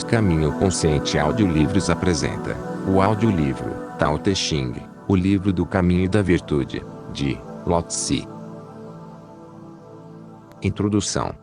Caminho Consciente Audiolivros apresenta o audiolivro Tao Te Ching, o livro do caminho da virtude, de Lao Tse. Introdução.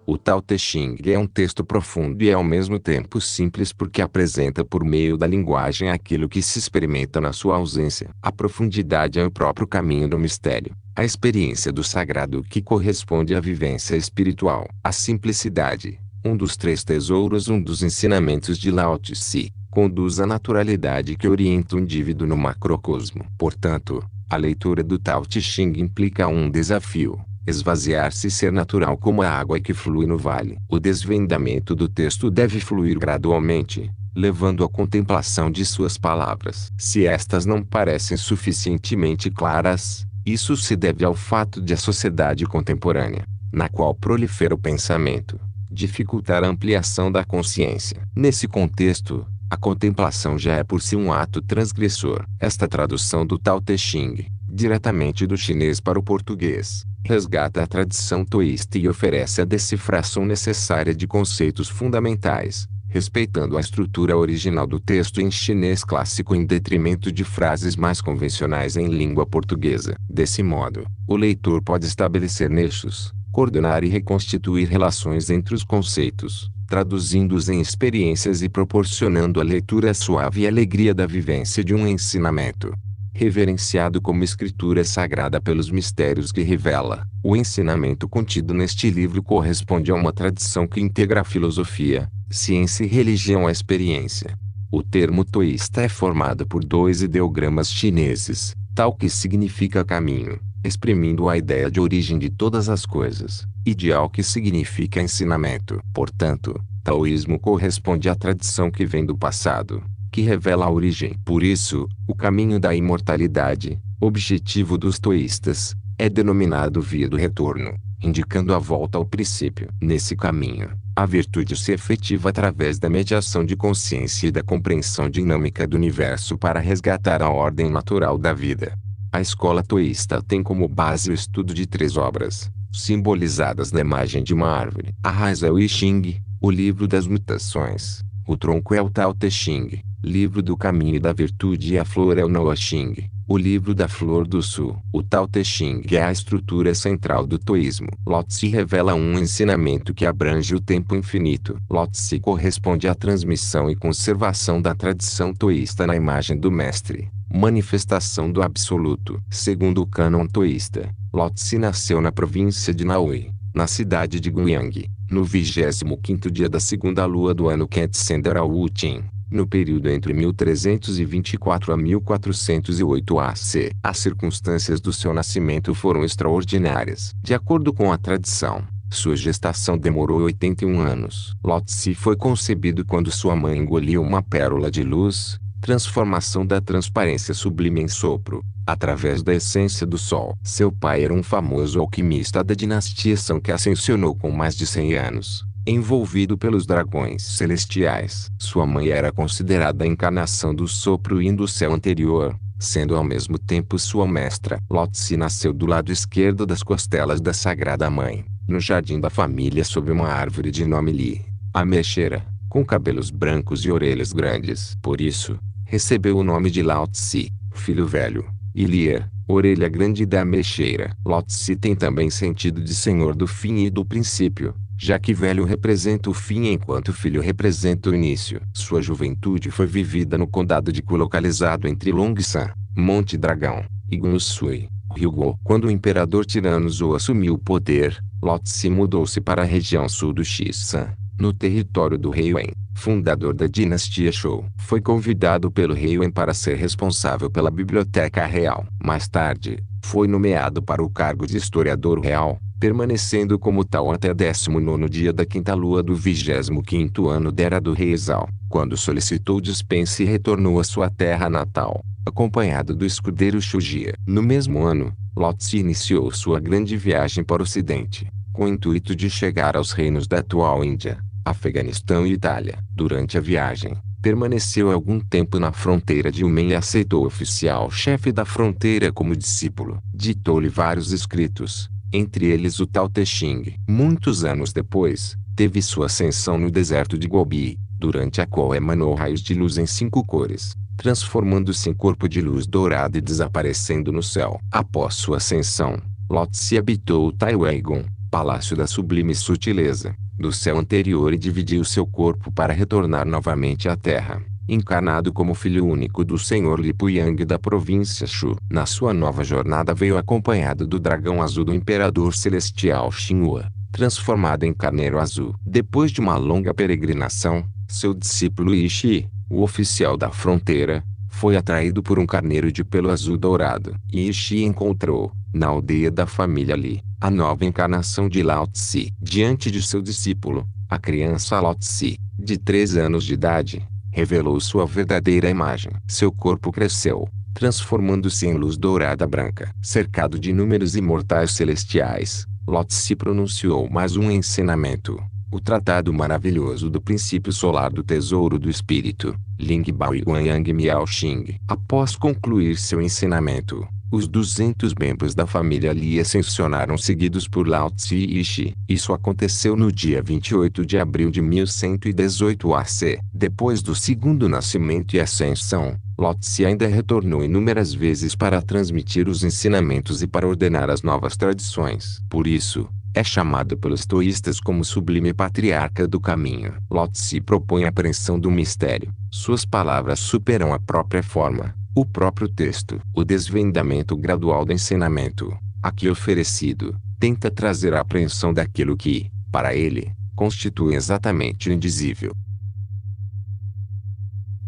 O Tao Te Ching é um texto profundo e ao mesmo tempo simples porque apresenta por meio da linguagem aquilo que se experimenta na sua ausência. A profundidade é o próprio caminho do mistério, a experiência do sagrado que corresponde à vivência espiritual. A simplicidade, um dos três tesouros, um dos ensinamentos de Lao Tse, conduz à naturalidade que orienta o indivíduo no macrocosmo. Portanto, a leitura do Tao Te Ching implica um desafio: esvaziar-se e ser natural como a água que flui no vale. O desvendamento do texto deve fluir gradualmente, levando à contemplação de suas palavras. Se estas não parecem suficientemente claras, isso se deve ao fato de a sociedade contemporânea, na qual prolifera o pensamento, dificultar a ampliação da consciência. Nesse contexto, a contemplação já é por si um ato transgressor. Esta tradução do Tao Te Ching, diretamente do chinês para o português, resgata a tradição taoísta e oferece a decifração necessária de conceitos fundamentais, respeitando a estrutura original do texto em chinês clássico em detrimento de frases mais convencionais em língua portuguesa. Desse modo, o leitor pode estabelecer nexos, coordenar e reconstituir relações entre os conceitos, traduzindo-os em experiências e proporcionando à leitura a suave alegria da vivência de um ensinamento. Reverenciado como escritura sagrada pelos mistérios que revela, o ensinamento contido neste livro corresponde a uma tradição que integra a filosofia, ciência e religião à experiência. O termo taoísta é formado por dois ideogramas chineses, Tao, que significa caminho, exprimindo a ideia de origem de todas as coisas, e Jiao, que significa ensinamento. Portanto, taoísmo corresponde à tradição que vem do passado, que revela a origem. Por isso, o caminho da imortalidade, objetivo dos taoístas, é denominado via do retorno, indicando a volta ao princípio. Nesse caminho, a virtude se efetiva através da mediação de consciência e da compreensão dinâmica do universo para resgatar a ordem natural da vida. A escola taoísta tem como base o estudo de três obras, simbolizadas na imagem de uma árvore. A raiz é o I Ching, o livro das mutações. O tronco é o Tao Te Ching, livro do caminho e da virtude, e a flor é o Noa Ching, o livro da flor do sul. O Tao Te Ching é a estrutura central do taoísmo. Lao Tse revela um ensinamento que abrange o tempo infinito. Lao Tse corresponde à transmissão e conservação da tradição taoísta na imagem do mestre, manifestação do absoluto. Segundo o cânon taoísta, Lao Tse nasceu na província de Naui, na cidade de Guiyang, no 25º dia da segunda lua do ano Quetzendara Wutin, no período entre 1324 a 1408 AC. As circunstâncias do seu nascimento foram extraordinárias. De acordo com a tradição, sua gestação demorou 81 anos. Lao Tse foi concebido quando sua mãe engoliu uma pérola de luz, transformação da transparência sublime em sopro, através da essência do sol. Seu pai era um famoso alquimista da dinastia Song que ascensionou com mais de 100 anos, envolvido pelos dragões celestiais. Sua mãe era considerada a encarnação do sopro Yin do céu anterior, sendo ao mesmo tempo sua mestra. Lao Tse nasceu do lado esquerdo das costelas da Sagrada Mãe, no jardim da família sob uma árvore de nome Li, a ameixeira, com cabelos brancos e orelhas grandes. Por isso, recebeu o nome de Lao Tse, filho velho, e Lier, orelha grande da ameixeira. Lao Tse tem também sentido de senhor do fim e do princípio, já que velho representa o fim enquanto filho representa o início. Sua juventude foi vivida no condado de Ku, localizado entre Longsan, Monte Dragão, e Gunusui, Ryugu. Quando o imperador tirano Zhou assumiu o poder, Lao Tse mudou-se para a região sul do Xishan, no território do rei Wen, fundador da dinastia Zhou. Foi convidado pelo rei Wen para ser responsável pela biblioteca real. Mais tarde, foi nomeado para o cargo de historiador real, permanecendo como tal até 19º dia da quinta lua do 25º ano da era do rei Zhao, quando solicitou dispensa e retornou à sua terra natal, acompanhado do escudeiro Shujia. No mesmo ano, Lao Tse iniciou sua grande viagem para o ocidente, com o intuito de chegar aos reinos da atual Índia, Afeganistão e Itália. Durante a viagem, permaneceu algum tempo na fronteira de Yumen e aceitou o oficial-chefe da fronteira como discípulo. Ditou-lhe vários escritos, entre eles o Tao Te Ching. Muitos anos depois, teve sua ascensão no deserto de Gobi, durante a qual emanou raios de luz em 5 cores, transformando-se em corpo de luz dourada e desaparecendo no céu. Após sua ascensão, Lotse habitou o Taiwaigon, palácio da sublime sutileza, do céu anterior, e dividiu seu corpo para retornar novamente à Terra, encarnado como filho único do Senhor Lipuyang da província Shu. Na sua nova jornada veio acompanhado do dragão azul do Imperador Celestial Xinhua, transformado em carneiro azul. Depois de uma longa peregrinação, seu discípulo Ishi, o oficial da fronteira, foi atraído por um carneiro de pelo azul dourado. Ishi encontrou, na aldeia da família Li, a nova encarnação de Lao Tse. Diante de seu discípulo, a criança Lao Tse, de 3 anos de idade, revelou sua verdadeira imagem. Seu corpo cresceu, transformando-se em luz dourada branca. Cercado de inúmeros imortais celestiais, Lao Tse pronunciou mais um ensinamento, o Tratado Maravilhoso do Princípio Solar do Tesouro do Espírito, Ling Bao e Guanyang Miao Xing. Após concluir seu ensinamento, os 200 membros da família Li ascensionaram, seguidos por Lao Tse e Ishi. Isso aconteceu no dia 28 de abril de 1118 AC. Depois do segundo nascimento e ascensão, Lao Tse ainda retornou inúmeras vezes para transmitir os ensinamentos e para ordenar as novas tradições. Por isso, é chamado pelos taoístas como sublime patriarca do caminho. Lao Tse propõe a apreensão do mistério. Suas palavras superam a própria forma, o próprio texto. O desvendamento gradual do ensinamento, aqui oferecido, tenta trazer a apreensão daquilo que, para ele, constitui exatamente o indizível.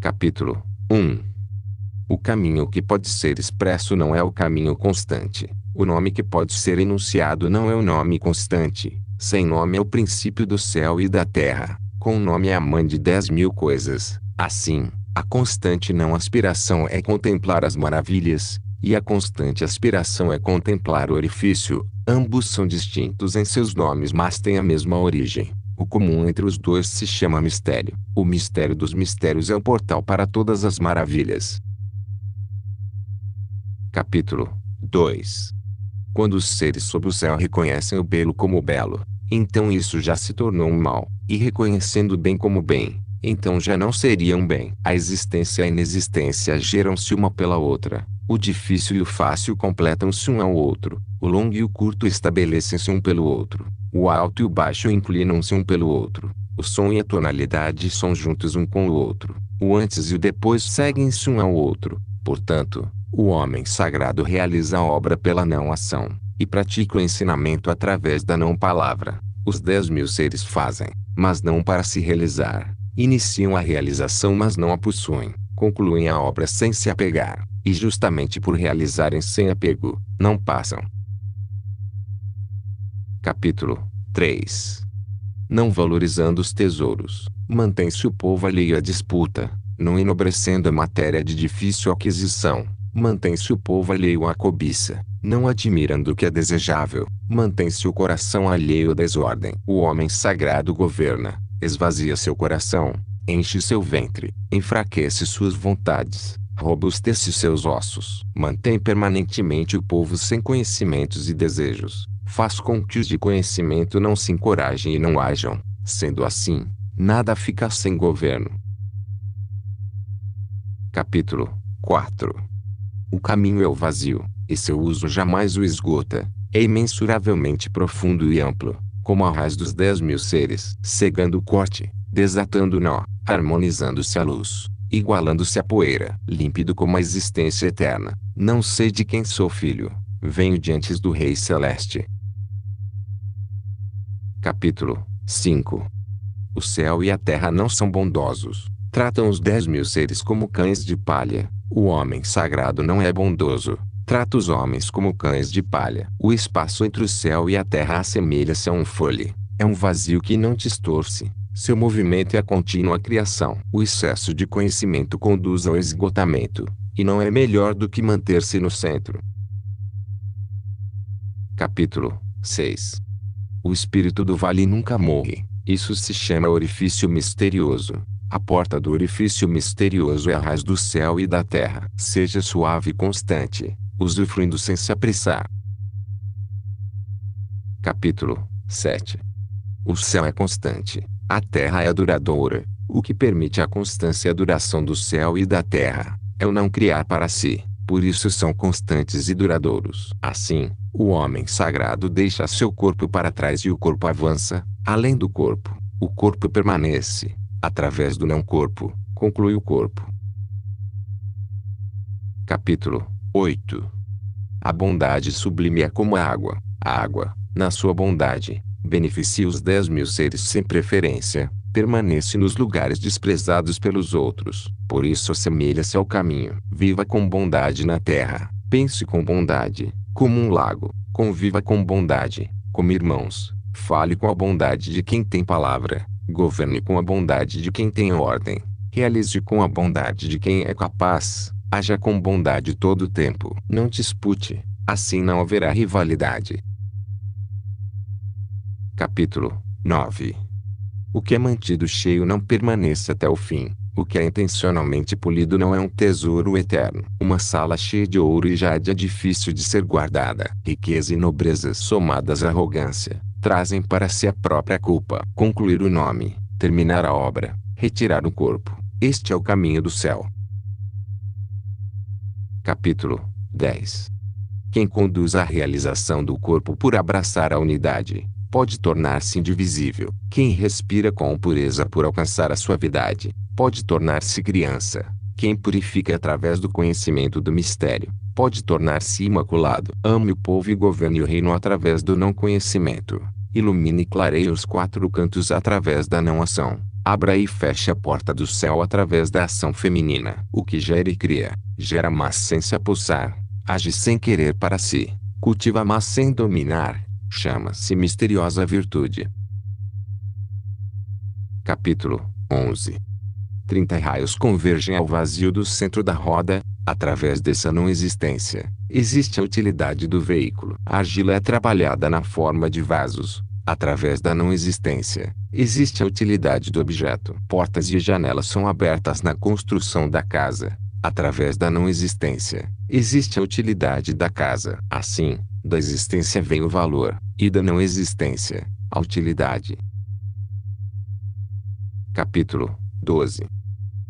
Capítulo 1. O caminho que pode ser expresso não é o caminho constante. O nome que pode ser enunciado não é o nome constante. Sem nome é o princípio do céu e da terra. Com nome é a mãe de 10.000 coisas. Assim, a constante não aspiração é contemplar as maravilhas, e a constante aspiração é contemplar o orifício. Ambos são distintos em seus nomes, mas têm a mesma origem. O comum entre os dois se chama mistério. O mistério dos mistérios é o portal para todas as maravilhas. Capítulo 2. Quando os seres sob o céu reconhecem o belo como belo, então isso já se tornou um mal, e reconhecendo o bem como bem, então já não seria um bem. A existência e a inexistência geram-se uma pela outra, o difícil e o fácil completam-se um ao outro, o longo e o curto estabelecem-se um pelo outro, o alto e o baixo inclinam-se um pelo outro, o som e a tonalidade são juntos um com o outro, o antes e o depois seguem-se um ao outro. Portanto, o homem sagrado realiza a obra pela não ação, e pratica o ensinamento através da não palavra. Os 10.000 seres fazem, mas não para se realizar. Iniciam a realização, mas não a possuem. Concluem a obra sem se apegar, e justamente por realizarem sem apego, não passam. Capítulo 3. Não valorizando os tesouros, mantém-se o povo alheio à disputa, não enobrecendo a matéria de difícil aquisição. Mantém-se o povo alheio à cobiça, não admirando o que é desejável. Mantém-se o coração alheio à desordem. O homem sagrado governa, esvazia seu coração, enche seu ventre, enfraquece suas vontades, robustece seus ossos. Mantém permanentemente o povo sem conhecimentos e desejos. Faz com que os de conhecimento não se encorajem e não hajam. Sendo assim, nada fica sem governo. Capítulo 4. O caminho é o vazio, e seu uso jamais o esgota. É imensuravelmente profundo e amplo, como a raiz dos 10.000 seres, cegando o corte, desatando o nó, harmonizando-se a luz, igualando-se à poeira, límpido como a existência eterna. Não sei de quem sou filho, venho de antes do Rei Celeste. Capítulo 5. O céu e a terra não são bondosos, tratam os 10.000 seres como cães de palha. O homem sagrado não é bondoso, trata os homens como cães de palha. O espaço entre o céu e a terra assemelha-se a um fole, é um vazio que não distorce, seu movimento é a contínua criação. O excesso de conhecimento conduz ao esgotamento, e não é melhor do que manter-se no centro. Capítulo 6. O espírito do vale nunca morre, isso se chama orifício misterioso. A porta do orifício misterioso é a raiz do céu e da terra. Seja suave e constante, usufruindo sem se apressar. Capítulo 7. O céu é constante, a terra é duradoura, O que permite a constância e a duração do céu e da terra é o não criar para si, por isso são constantes e duradouros. Assim, o homem sagrado deixa seu corpo para trás e o corpo avança, além do corpo. O corpo permanece, através do não-corpo, conclui o corpo. Capítulo 8. A bondade sublime é como a água. A água, na sua bondade, beneficia os 10.000 seres sem preferência, permanece nos lugares desprezados pelos outros, por isso assemelha-se ao caminho. Viva com bondade na terra, pense com bondade, como um lago, conviva com bondade, como irmãos, fale com a bondade de quem tem palavra, governe com a bondade de quem tem ordem, realize com a bondade de quem é capaz, haja com bondade todo o tempo. Não dispute, assim não haverá rivalidade. Capítulo 9. O que é mantido cheio não permanece até o fim. O que é intencionalmente polido não é um tesouro eterno. Uma sala cheia de ouro e jade é difícil de ser guardada. Riqueza e nobreza somadas à arrogância, trazem para si a própria culpa. Concluir o nome, terminar a obra, retirar o corpo. Este é o caminho do céu. Capítulo 10. Quem conduz à realização do corpo por abraçar a unidade, pode tornar-se indivisível. Quem respira com pureza por alcançar a suavidade, pode tornar-se criança. Quem purifica através do conhecimento do mistério, pode tornar-se imaculado. Ame o povo e governe o reino através do não conhecimento. Ilumine e clareie os 4 cantos através da não ação. Abra e feche a porta do céu através da ação feminina. O que gera e cria, gera mas sem se apossar, age sem querer para si, cultiva mas sem dominar, chama-se misteriosa virtude. Capítulo 11. 30 raios convergem ao vazio do centro da roda, através dessa não existência, existe a utilidade do veículo. A argila é trabalhada na forma de vasos, através da não existência, existe a utilidade do objeto. Portas e janelas são abertas na construção da casa, através da não existência, existe a utilidade da casa. Assim, da existência vem o valor, e da não existência, a utilidade. Capítulo 12.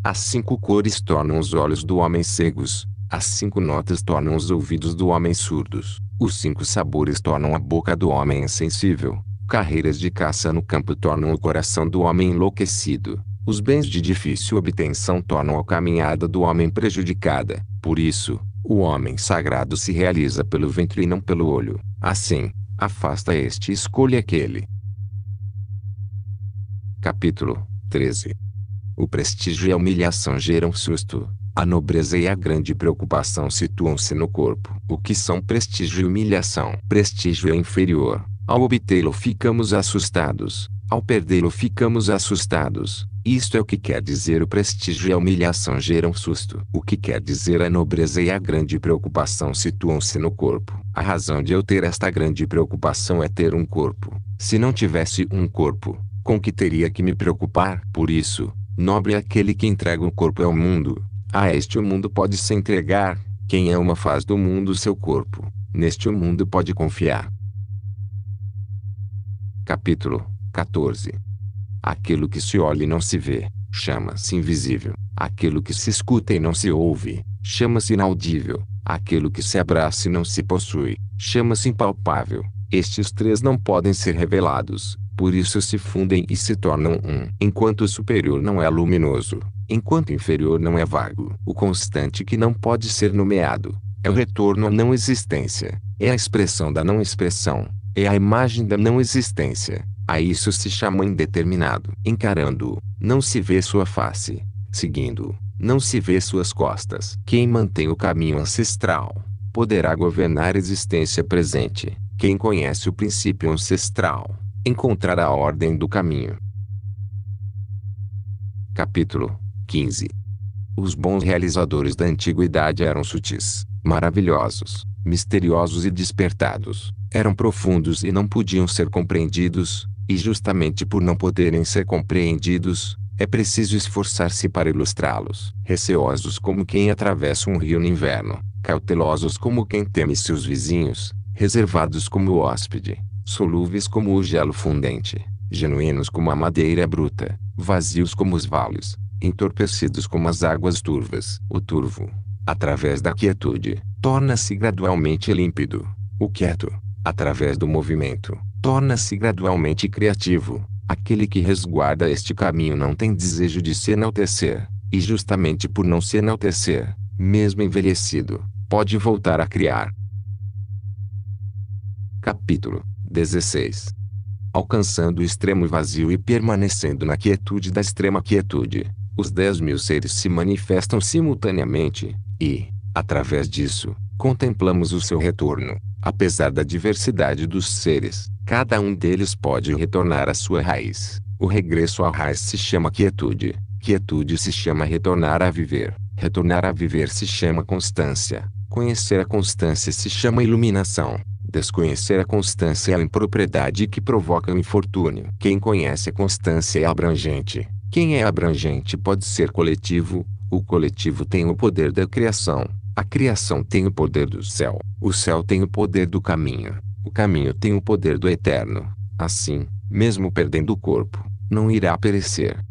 As 5 cores tornam os olhos do homem cegos, as 5 notas tornam os ouvidos do homem surdos, os 5 sabores tornam a boca do homem insensível, carreiras de caça no campo tornam o coração do homem enlouquecido, os bens de difícil obtenção tornam a caminhada do homem prejudicada. Por isso, o homem sagrado se realiza pelo ventre e não pelo olho. Assim, afasta este e escolhe aquele. Capítulo 13. O prestígio e a humilhação geram susto. A nobreza e a grande preocupação situam-se no corpo. O que são prestígio e humilhação? Prestígio é inferior. Ao obtê-lo ficamos assustados. Ao perdê-lo ficamos assustados. Isto é o que quer dizer o prestígio e a humilhação geram susto. O que quer dizer a nobreza e a grande preocupação situam-se no corpo. A razão de eu ter esta grande preocupação é ter um corpo. Se não tivesse um corpo, com que teria que me preocupar? Por isso, nobre é aquele que entrega o corpo ao mundo. A este o mundo pode se entregar. Quem ama faz do mundo seu corpo. Neste o mundo pode confiar. Capítulo 14. Aquilo que se olha e não se vê, chama-se invisível. Aquilo que se escuta e não se ouve, chama-se inaudível. Aquilo que se abraça e não se possui, chama-se impalpável. Estes 3 não podem ser revelados, por isso se fundem e se tornam um. Enquanto o superior não é luminoso, enquanto o inferior não é vago. O constante que não pode ser nomeado, é o retorno à não existência, é a expressão da não expressão, é a imagem da não existência. A isso se chama indeterminado. Encarando-o, não se vê sua face. Seguindo-o, não se vê suas costas. Quem mantém o caminho ancestral, poderá governar a existência presente. Quem conhece o princípio ancestral, encontrará a ordem do caminho. Capítulo 15. Os bons realizadores da antiguidade eram sutis, maravilhosos, misteriosos e despertados. Eram profundos e não podiam ser compreendidos. E justamente por não poderem ser compreendidos, é preciso esforçar-se para ilustrá-los. Receosos como quem atravessa um rio no inverno, cautelosos como quem teme seus vizinhos, reservados como o hóspede, solúveis como o gelo fundente, genuínos como a madeira bruta, vazios como os vales, entorpecidos como as águas turvas. O turvo, através da quietude, torna-se gradualmente límpido. O quieto, através do movimento, torna-se gradualmente criativo. Aquele que resguarda este caminho não tem desejo de se enaltecer, e justamente por não se enaltecer, mesmo envelhecido, pode voltar a criar. Capítulo 16. Alcançando o extremo vazio e permanecendo na quietude da extrema quietude, os 10.000 seres se manifestam simultaneamente, e, através disso, contemplamos o seu retorno. Apesar da diversidade dos seres, cada um deles pode retornar à sua raiz. O regresso à raiz se chama quietude. Quietude se chama retornar a viver. Retornar a viver se chama constância. Conhecer a constância se chama iluminação. Desconhecer a constância é a impropriedade que provoca o infortúnio. Quem conhece a constância é abrangente. Quem é abrangente pode ser coletivo. O coletivo tem o poder da criação. A criação tem o poder do céu. O céu tem o poder do caminho. O caminho tem o poder do eterno. Assim, mesmo perdendo o corpo, não irá perecer.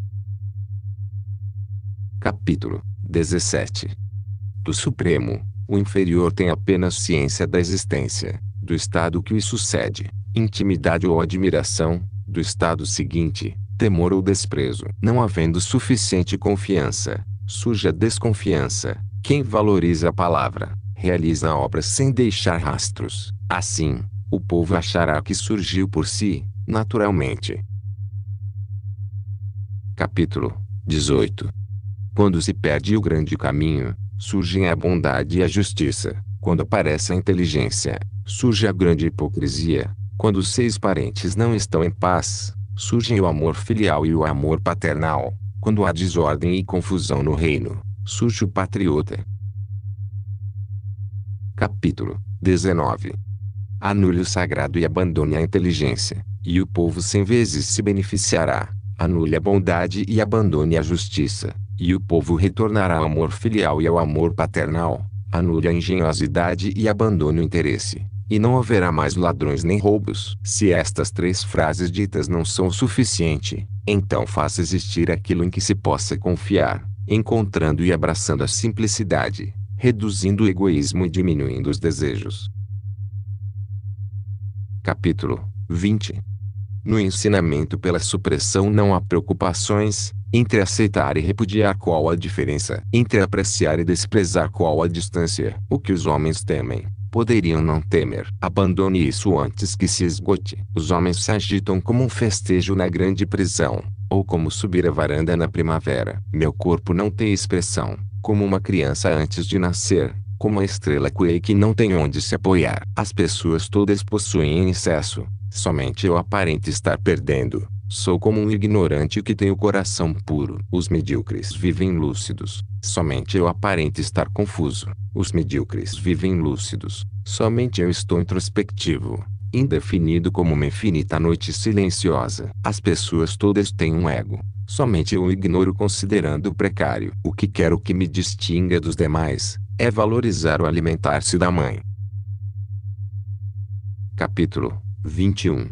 Capítulo 17. Do Supremo, o inferior tem apenas ciência da existência, do estado que o sucede, intimidade ou admiração, do estado seguinte, temor ou desprezo. Não havendo suficiente confiança, surge a desconfiança. Quem valoriza a palavra, realiza a obra sem deixar rastros. Assim, o povo achará que surgiu por si, naturalmente. Capítulo 18. Quando se perde o grande caminho, surgem a bondade e a justiça. Quando aparece a inteligência, surge a grande hipocrisia. Quando os 6 parentes não estão em paz, surgem o amor filial e o amor paternal. Quando há desordem e confusão no reino, surge o patriota. Capítulo 19. Anule o sagrado e abandone a inteligência, e o povo 100 vezes se beneficiará. Anule a bondade e abandone a justiça, e o povo retornará ao amor filial e ao amor paternal. Anule a engenhosidade e abandone o interesse, e não haverá mais ladrões nem roubos. Se estas 3 frases ditas não são o suficiente, então faça existir aquilo em que se possa confiar, encontrando e abraçando a simplicidade, reduzindo o egoísmo e diminuindo os desejos. Capítulo 20. No ensinamento pela supressão não há preocupações. Entre aceitar e repudiar, qual a diferença? Entre apreciar e desprezar, qual a distância? O que os homens temem, poderiam não temer. Abandone isso antes que se esgote. Os homens se agitam como um festejo na grande prisão, ou como subir a varanda na primavera. Meu corpo não tem expressão, como uma criança antes de nascer, como a estrela Kuei que não tem onde se apoiar. As pessoas todas possuem excesso, somente eu aparento estar perdendo. Sou como um ignorante que tem o coração puro. Os medíocres vivem lúcidos, somente eu aparento estar confuso. Os medíocres vivem lúcidos, somente eu estou introspectivo, indefinido como uma infinita noite silenciosa. As pessoas todas têm um ego, somente eu o ignoro considerando precário. O que quero que me distinga dos demais é valorizar o alimentar-se da mãe. Capítulo 21.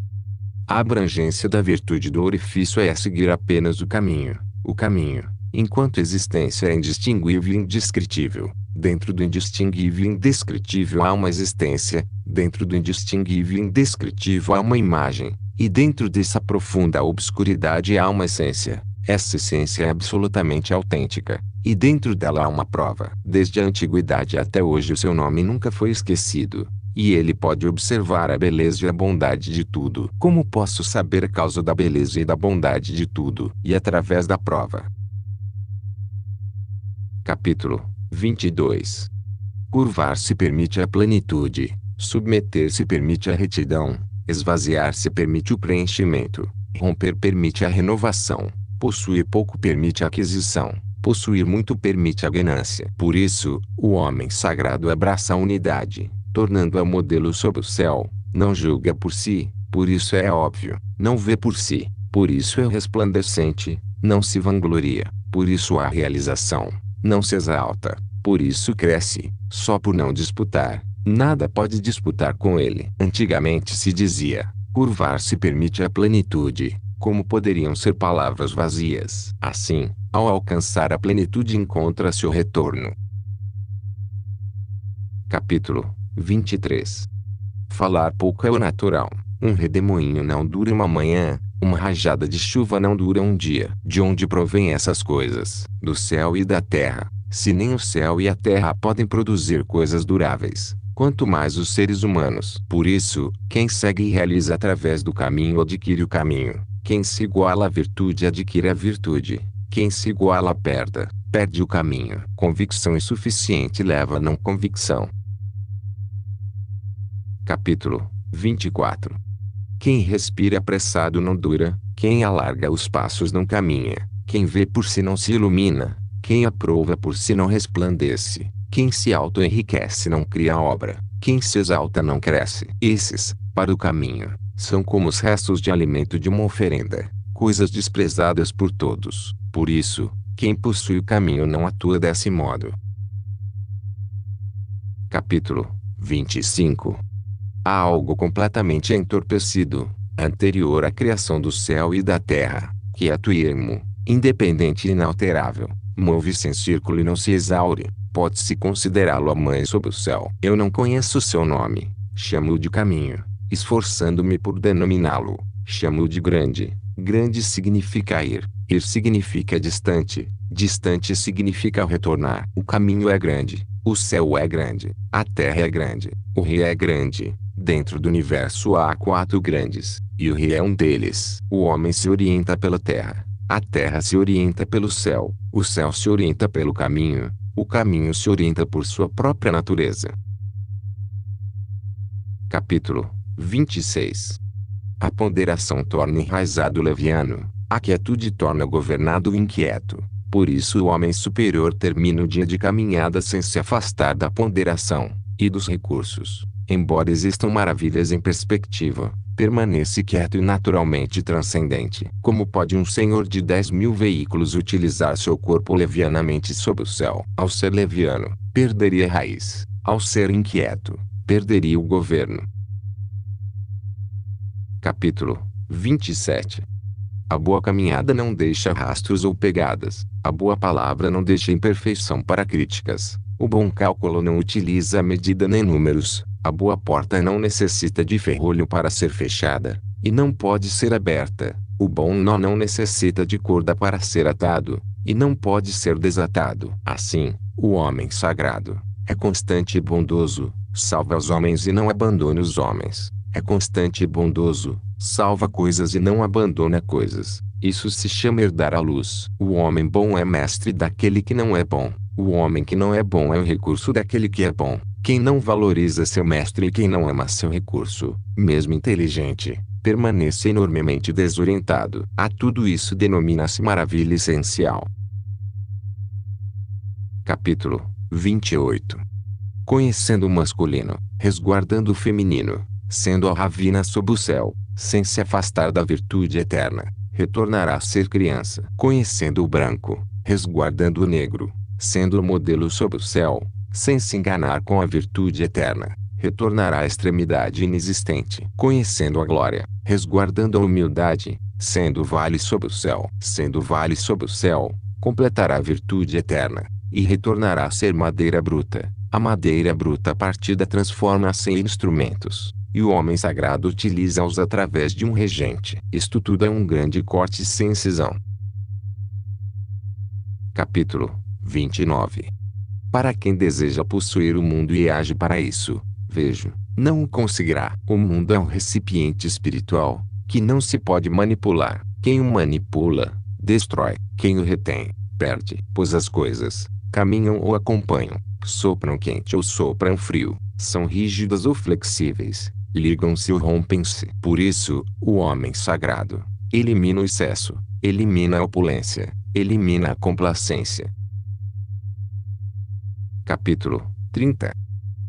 A abrangência da virtude do orifício é seguir apenas o caminho. O caminho, enquanto existência é indistinguível e indescritível. Dentro do indistinguível e indescritível há uma existência, dentro do indistinguível e indescritível há uma imagem, e dentro dessa profunda obscuridade há uma essência. Essa essência é absolutamente autêntica, e dentro dela há uma prova. Desde a antiguidade até hoje o seu nome nunca foi esquecido. E ele pode observar a beleza e a bondade de tudo. Como posso saber a causa da beleza e da bondade de tudo? E através da prova. Capítulo 22. Curvar-se permite a plenitude, submeter-se permite a retidão, esvaziar-se permite o preenchimento, romper permite a renovação, possuir pouco permite a aquisição, possuir muito permite a ganância. Por isso, o homem sagrado abraça a unidade, tornando-a modelo sob o céu. Não julga por si, por isso é óbvio. Não vê por si, por isso é resplandecente. Não se vangloria, por isso há realização. Não se exalta, por isso cresce. Só por não disputar, nada pode disputar com ele. Antigamente se dizia, curvar-se permite a plenitude, Como poderiam ser palavras vazias? Assim, ao alcançar a plenitude encontra-se o retorno. Capítulo 23. Falar pouco é o natural. Um redemoinho não dura uma manhã, uma rajada de chuva não dura um dia. De onde provém essas coisas? Do céu e da terra. Se nem o céu e a terra podem produzir coisas duráveis, quanto mais os seres humanos. Por isso, quem segue e realiza através do caminho adquire o caminho. Quem se iguala à virtude adquire a virtude. Quem se iguala perde o caminho. Convicção insuficiente leva a não convicção. Capítulo 24. Quem respira apressado não dura, quem alarga os passos não caminha, quem vê por si não se ilumina, quem aprova por si não resplandece, quem se auto-enriquece não cria obra, quem se exalta não cresce. Esses, para o caminho, são como os restos de alimento de uma oferenda, coisas desprezadas por todos. Por isso, quem possui o caminho não atua desse modo. Capítulo 25. Há algo completamente entorpecido, anterior à criação do céu e da terra, que é tuirmo, independente e inalterável, move-se em círculo e não se exaure, pode-se considerá-lo a mãe sob o céu. Eu não conheço o seu nome, chamo-o de caminho, esforçando-me por denominá-lo, chamo-o de grande. Grande significa ir significa distante, distante significa retornar. O caminho é grande, o céu é grande, a terra é grande, o rio é grande. Dentro do universo há 4 grandes, e o rio é um deles. O homem se orienta pela terra, a terra se orienta pelo céu, o céu se orienta pelo caminho, o caminho se orienta por sua própria natureza. Capítulo 26. A ponderação torna enraizado o leviano, a quietude torna governado o inquieto. Por isso o homem superior termina o dia de caminhada sem se afastar da ponderação e dos recursos. Embora existam maravilhas em perspectiva, permanece quieto e naturalmente transcendente. Como pode um senhor de 10.000 veículos utilizar seu corpo levianamente sob o céu? Ao ser leviano, perderia a raiz. Ao ser inquieto, perderia o governo. Capítulo 27. A boa caminhada não deixa rastros ou pegadas. A boa palavra não deixa imperfeição para críticas. O bom cálculo não utiliza medida nem números. A boa porta não necessita de ferrolho para ser fechada, e não pode ser aberta. O bom nó não necessita de corda para ser atado, e não pode ser desatado. Assim, o homem sagrado é constante e bondoso, salva os homens e não abandona os homens. É constante e bondoso, salva coisas e não abandona coisas. Isso se chama herdar a luz. O homem bom é mestre daquele que não é bom. O homem que não é bom é o recurso daquele que é bom. Quem não valoriza seu mestre e quem não ama seu recurso, mesmo inteligente, permanece enormemente desorientado. A tudo isso denomina-se maravilha essencial. Capítulo 28. Conhecendo o masculino, resguardando o feminino, sendo a ravina sob o céu, sem se afastar da virtude eterna, retornará a ser criança. Conhecendo o branco, resguardando o negro, sendo o modelo sob o céu, sem se enganar com a virtude eterna, retornará à extremidade inexistente. Conhecendo a glória, resguardando a humildade, sendo vale sob o céu, completará a virtude eterna, e retornará a ser madeira bruta. A madeira bruta partida transforma-se em instrumentos, e o homem sagrado utiliza-os através de um regente. Isto tudo é um grande corte sem incisão. Capítulo 29. Para quem deseja possuir o mundo e age para isso, vejo, não o conseguirá. O mundo é um recipiente espiritual, que não se pode manipular. Quem o manipula, destrói. Quem o retém, perde. Pois as coisas, caminham ou acompanham, sopram quente ou sopram frio, são rígidas ou flexíveis, ligam-se ou rompem-se. Por isso, o homem sagrado elimina o excesso, elimina a opulência, elimina a complacência. Capítulo 30.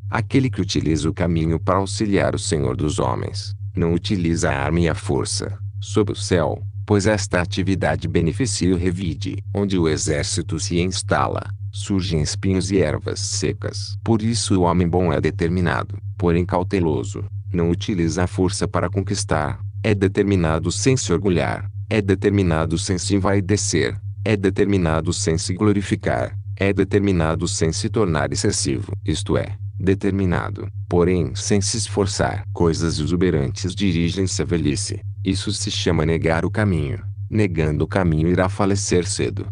Aquele que utiliza o caminho para auxiliar o Senhor dos homens, não utiliza a arma e a força, sob o céu, pois esta atividade beneficia o revide. Onde o exército se instala, surgem espinhos e ervas secas. Por isso o homem bom é determinado, porém cauteloso, não utiliza a força para conquistar, é determinado sem se orgulhar, é determinado sem se envaidecer, é determinado sem se glorificar, é determinado sem se tornar excessivo, isto é, determinado, porém sem se esforçar. Coisas exuberantes dirigem-se à velhice. Isso se chama negar o caminho. Negando o caminho irá falecer cedo.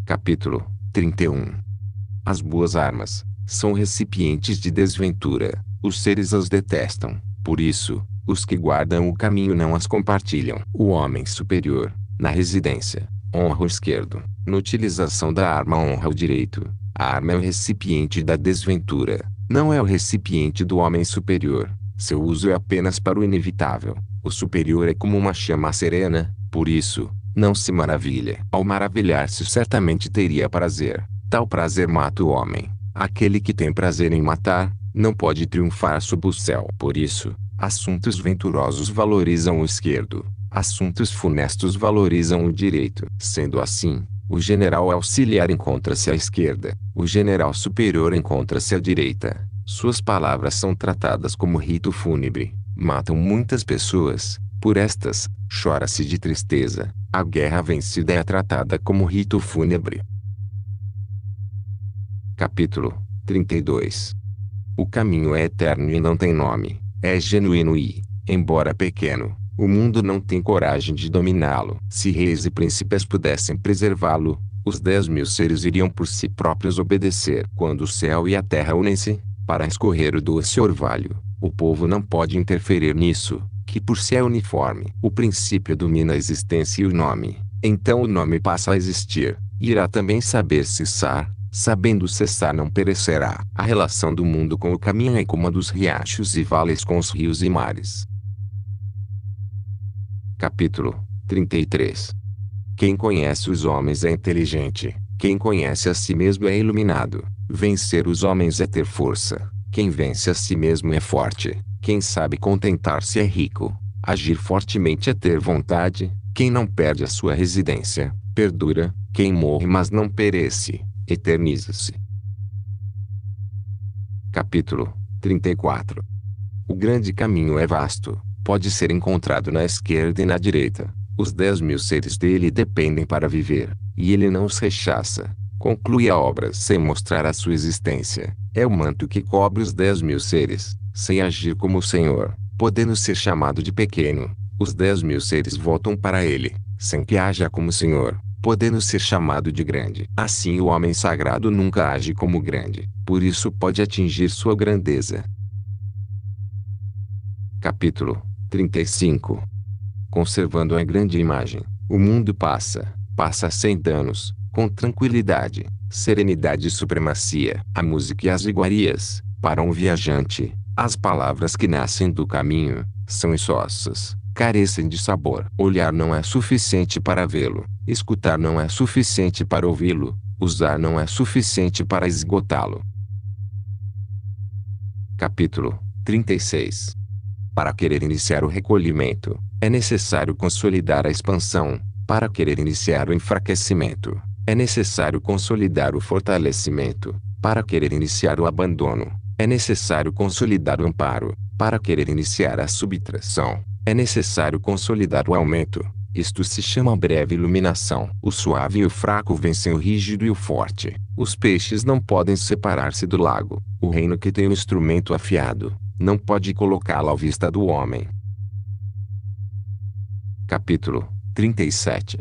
Capítulo 31. As boas armas são recipientes de desventura. Os seres as detestam. Por isso, os que guardam o caminho não as compartilham. O homem superior, na residência, honra o esquerdo. Na utilização da arma honra o direito. A arma é o recipiente da desventura. Não é o recipiente do homem superior. Seu uso é apenas para o inevitável. O superior é como uma chama serena, por isso, não se maravilha. Ao maravilhar-se certamente teria prazer. Tal prazer mata o homem. Aquele que tem prazer em matar, não pode triunfar sob o céu. Por isso, assuntos venturosos valorizam o esquerdo. Assuntos funestos valorizam o direito. Sendo assim, o general auxiliar encontra-se à esquerda. O general superior encontra-se à direita. Suas palavras são tratadas como rito fúnebre. Matam muitas pessoas. Por estas, chora-se de tristeza. A guerra vencida é tratada como rito fúnebre. Capítulo 32. O caminho é eterno e não tem nome. É genuíno e, embora pequeno, o mundo não tem coragem de dominá-lo. Se reis e príncipes pudessem preservá-lo, os 10.000 seres iriam por si próprios obedecer. Quando o céu e a terra unem-se, para escorrer o doce orvalho, o povo não pode interferir nisso, que por si é uniforme. O princípio domina a existência e o nome. Então o nome passa a existir, e irá também saber cessar. Sabendo cessar não perecerá. A relação do mundo com o caminho é como a dos riachos e vales com os rios e mares. Capítulo 33. Quem conhece os homens é inteligente. Quem conhece a si mesmo é iluminado. Vencer os homens é ter força. Quem vence a si mesmo é forte. Quem sabe contentar-se é rico. Agir fortemente é ter vontade. Quem não perde a sua residência, perdura. Quem morre mas não perece, eterniza-se. Capítulo 34. O grande caminho é vasto, pode ser encontrado na esquerda e na direita. Os 10.000 seres dele dependem para viver, e ele não os rechaça. Conclui a obra sem mostrar a sua existência. É o manto que cobre os 10.000 seres, sem agir como o Senhor, podendo ser chamado de pequeno. Os 10.000 seres voltam para ele, sem que haja como Senhor, podendo ser chamado de grande. Assim o homem sagrado nunca age como grande, por isso pode atingir sua grandeza. Capítulo 35. Conservando a grande imagem, o mundo passa sem danos, com tranquilidade, serenidade e supremacia. A música e as iguarias, para um viajante, as palavras que nascem do caminho, são insossas, carecem de sabor. Olhar não é suficiente para vê-lo, escutar não é suficiente para ouvi-lo, usar não é suficiente para esgotá-lo. Capítulo 36. Para querer iniciar o recolhimento, é necessário consolidar a expansão. Para querer iniciar o enfraquecimento, é necessário consolidar o fortalecimento. Para querer iniciar o abandono, é necessário consolidar o amparo. Para querer iniciar a subtração, é necessário consolidar o aumento. Isto se chama breve iluminação. O suave e o fraco vencem o rígido e o forte. Os peixes não podem separar-se do lago. O reino que tem o instrumento afiado, não pode colocá-lo à vista do homem. Capítulo 37.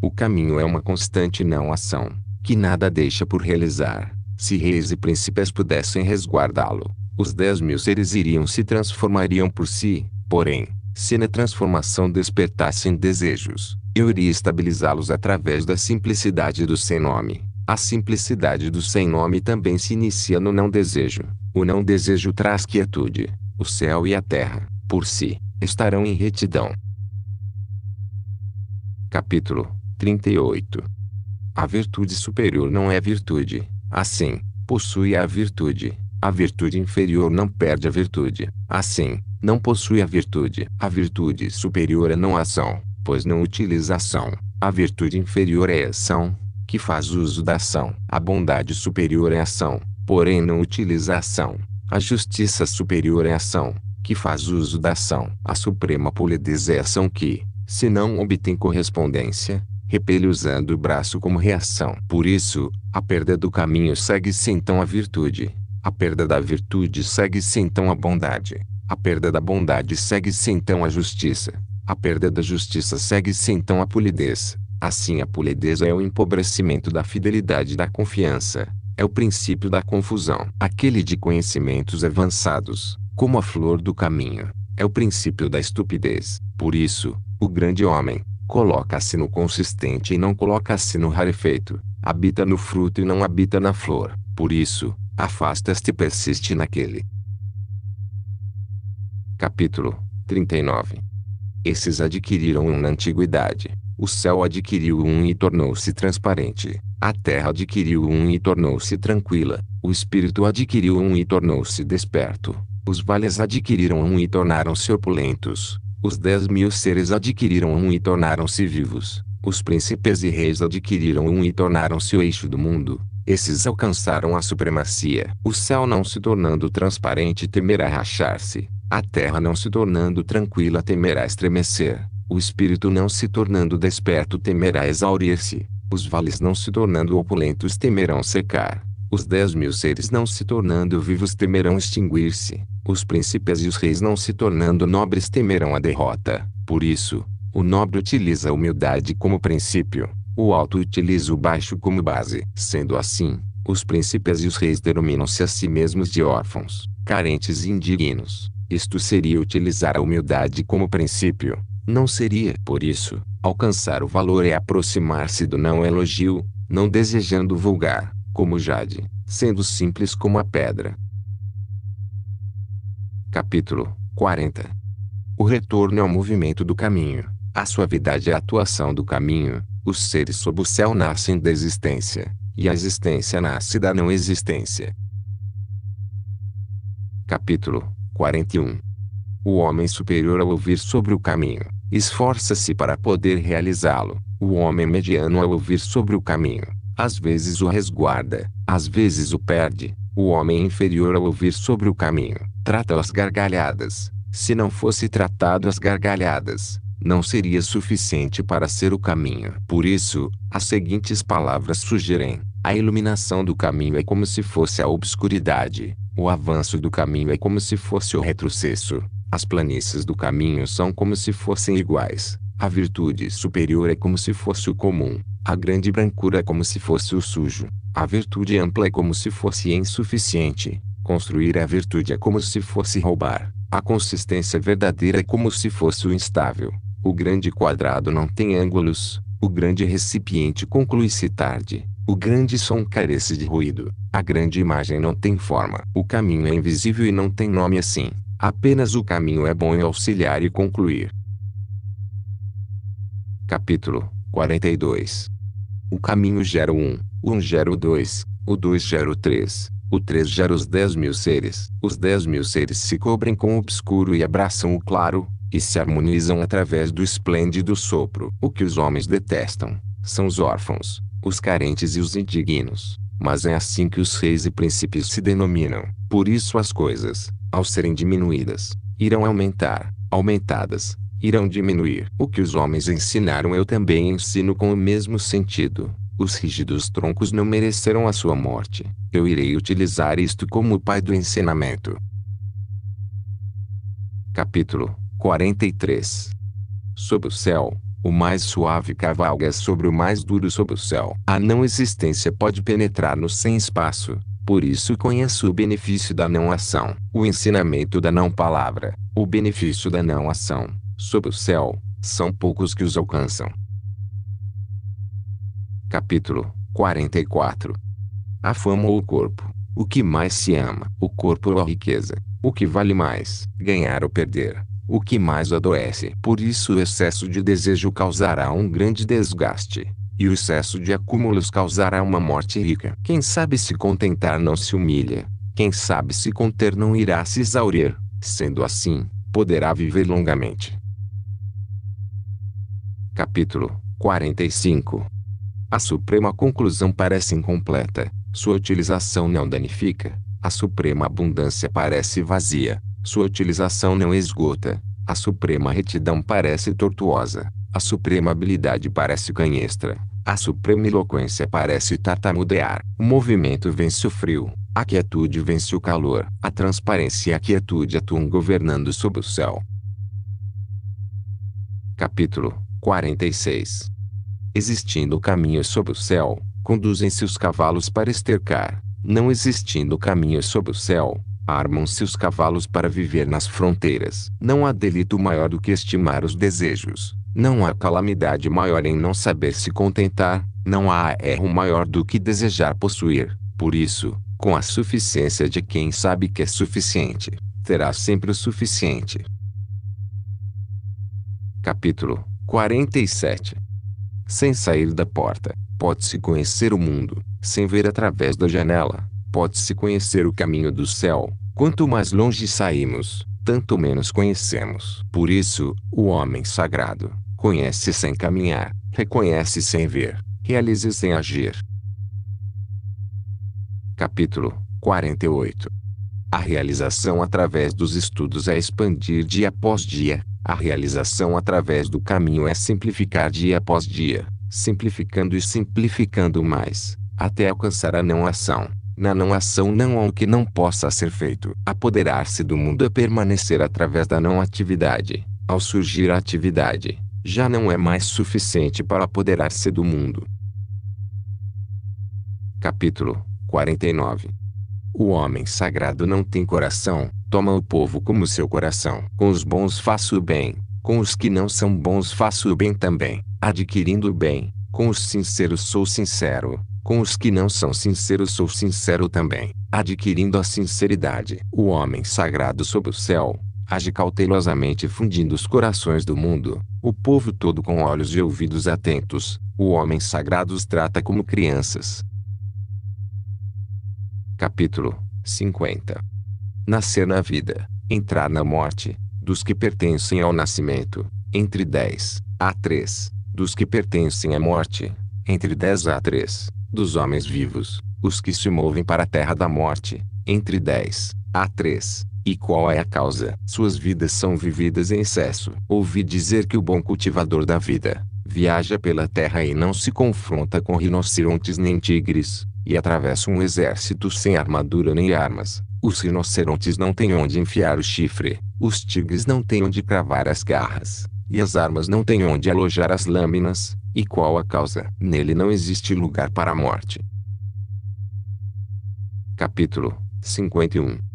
O caminho é uma constante não ação, que nada deixa por realizar. Se reis e príncipes pudessem resguardá-lo, os 10.000 seres se transformariam por si. Porém, se na transformação despertassem desejos, eu iria estabilizá-los através da simplicidade do sem nome. A simplicidade do sem nome também se inicia no não desejo. O não desejo traz quietude. O céu e a terra, por si, estarão em retidão. Capítulo 38. A virtude superior não é virtude. Assim, possui a virtude. A virtude inferior não perde a virtude. Assim, não possui a virtude. A virtude superior é não ação, pois não utiliza ação. A virtude inferior é ação, que faz uso da ação. A bondade superior é ação, porém não utiliza a ação. A justiça superior é ação, que faz uso da ação. A suprema polidez é a ação que, se não obtém correspondência, repele usando o braço como reação. Por isso, a perda do caminho segue-se então a virtude. A perda da virtude segue-se então a bondade. A perda da bondade segue-se então a justiça. A perda da justiça segue-se então a polidez. Assim a polidez é o empobrecimento da fidelidade e da confiança. É o princípio da confusão. Aquele de conhecimentos avançados, como a flor do caminho, é o princípio da estupidez. Por isso, o grande homem coloca-se no consistente e não coloca-se no rarefeito. Habita no fruto e não habita na flor. Por isso, afasta-se e persiste naquele. Capítulo 39. Esses adquiriram um na antiguidade. O céu adquiriu um e tornou-se transparente. A terra adquiriu um e tornou-se tranquila. O espírito adquiriu um e tornou-se desperto. Os vales adquiriram um e tornaram-se opulentos. Os 10.000 seres adquiriram um e tornaram-se vivos. Os príncipes e reis adquiriram um e tornaram-se o eixo do mundo. Esses alcançaram a supremacia. O céu não se tornando transparente temerá rachar-se. A terra não se tornando tranquila temerá estremecer. O espírito não se tornando desperto temerá exaurir-se. Os vales não se tornando opulentos temerão secar. Os 10.000 seres não se tornando vivos temerão extinguir-se. Os príncipes e os reis não se tornando nobres temerão a derrota. Por isso, o nobre utiliza a humildade como princípio. O alto utiliza o baixo como base. Sendo assim, os príncipes e os reis denominam-se a si mesmos de órfãos, carentes e indignos. Isto seria utilizar a humildade como princípio. Não seria, por isso, alcançar o valor é aproximar-se do não elogio, não desejando vulgar, como o jade, sendo simples como a pedra. Capítulo 40. O retorno é o movimento do caminho. A suavidade é a atuação do caminho. Os seres sob o céu nascem da existência, e a existência nasce da não existência. Capítulo 41. O homem superior ao ouvir sobre o caminho, esforça-se para poder realizá-lo. O homem mediano ao ouvir sobre o caminho, às vezes o resguarda, às vezes o perde. O homem inferior ao ouvir sobre o caminho, trata as gargalhadas. Se não fosse tratado as gargalhadas, não seria suficiente para ser o caminho. Por isso, as seguintes palavras sugerem: a iluminação do caminho é como se fosse a obscuridade. O avanço do caminho é como se fosse o retrocesso. As planícies do caminho são como se fossem iguais. A virtude superior é como se fosse o comum. A grande brancura é como se fosse o sujo. A virtude ampla é como se fosse insuficiente. Construir a virtude é como se fosse roubar. A consistência verdadeira é como se fosse o instável. O grande quadrado não tem ângulos. O grande recipiente conclui-se tarde. O grande som carece de ruído. A grande imagem não tem forma. O caminho é invisível e não tem nome assim. Apenas o caminho é bom em auxiliar e concluir. Capítulo 42. O caminho gera o 1 gera o 2, o 2 gera o 3, o 3 gera os 10.000 seres. Os 10.000 seres se cobrem com o obscuro e abraçam o claro, e se harmonizam através do esplêndido sopro. O que os homens detestam são os órfãos, os carentes e os indignos. Mas é assim que os reis e príncipes se denominam. Por isso as coisas, ao serem diminuídas, irão aumentar, aumentadas, irão diminuir. O que os homens ensinaram eu também ensino com o mesmo sentido. Os rígidos troncos não mereceram a sua morte. Eu irei utilizar isto como o pai do ensinamento. Capítulo 43. Sob o céu, o mais suave cavalga sobre o mais duro sob o céu. A não existência pode penetrar no sem espaço. Por isso conheço o benefício da não ação, o ensinamento da não palavra, o benefício da não ação. Sob o céu, são poucos que os alcançam. Capítulo 44. A fama ou o corpo. O que mais se ama? O corpo ou a riqueza? O que vale mais? Ganhar ou perder? O que mais adoece? Por isso o excesso de desejo causará um grande desgaste, e o excesso de acúmulos causará uma morte rica. Quem sabe se contentar não se humilha. Quem sabe se conter não irá se exaurir. Sendo assim, poderá viver longamente. Capítulo 45. A suprema conclusão parece incompleta. Sua utilização não danifica. A suprema abundância parece vazia. sua utilização não esgota. A suprema retidão parece tortuosa, a suprema habilidade parece canhestra, a suprema eloquência parece tartamudear. O movimento vence o frio, a quietude vence o calor. A transparência e a quietude atuam governando sob o céu. Capítulo 46. Existindo caminhos sob o céu, conduzem-se os cavalos para estercar. Não existindo caminhos sob o céu, armam-se os cavalos para viver nas fronteiras. Não há delito maior do que estimar os desejos. Não há calamidade maior em não saber se contentar. Não há erro maior do que desejar possuir. Por isso, com a suficiência de quem sabe que é suficiente, terá sempre o suficiente. Capítulo 47. Sem sair da porta, pode-se conhecer o mundo. Sem ver através da janela, pode-se conhecer o caminho do céu. Quanto mais longe saímos, tanto menos conhecemos. Por isso, o homem sagrado conhece sem caminhar, reconhece sem ver, realiza sem agir. Capítulo 48. A realização através dos estudos é expandir dia após dia. A realização através do caminho é simplificar dia após dia, simplificando e simplificando mais, até alcançar a não-ação. Na não-ação não há o que não possa ser feito. Apoderar-se do mundo é permanecer através da não-atividade. Ao surgir a atividade, já não é mais suficiente para apoderar-se do mundo. Capítulo 49. O homem sagrado não tem coração, toma o povo como seu coração. Com os bons faço o bem, com os que não são bons faço o bem também. Adquirindo o bem, com os sinceros sou sincero, com os que não são sinceros sou sincero também. Adquirindo a sinceridade, o homem sagrado sob o céu age cautelosamente fundindo os corações do mundo, o povo todo com olhos e ouvidos atentos. O homem sagrado os trata como crianças. Capítulo 50. Nascer na vida, entrar na morte, dos que pertencem ao nascimento, entre 10 a 3, dos que pertencem à morte, entre 10 a 3, dos homens vivos, os que se movem para a terra da morte, entre 10 a 3. E qual é a causa? Suas vidas são vividas em excesso. Ouvi dizer que o bom cultivador da vida viaja pela terra e não se confronta com rinocerontes nem tigres, e atravessa um exército sem armadura nem armas. Os rinocerontes não têm onde enfiar o chifre, os tigres não têm onde cravar as garras, e as armas não têm onde alojar as lâminas. E qual a causa? Nele não existe lugar para a morte. Capítulo 51.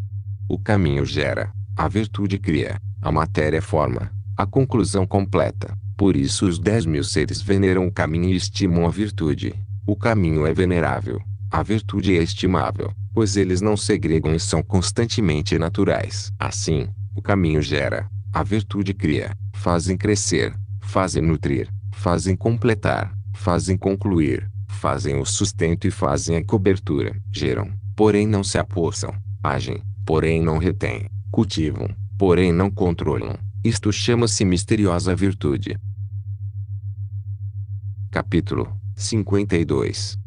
O caminho gera, a virtude cria, a matéria forma, a conclusão completa. Por isso os 10.000 seres veneram o caminho e estimam a virtude. O caminho é venerável, a virtude é estimável, pois eles não segregam e são constantemente naturais. Assim, o caminho gera, a virtude cria, fazem crescer, fazem nutrir, fazem completar, fazem concluir, fazem o sustento e fazem a cobertura. Geram, porém não se apossam, agem, porém não retêm, cultivam, porém não controlam. Isto chama-se misteriosa virtude. Capítulo 52.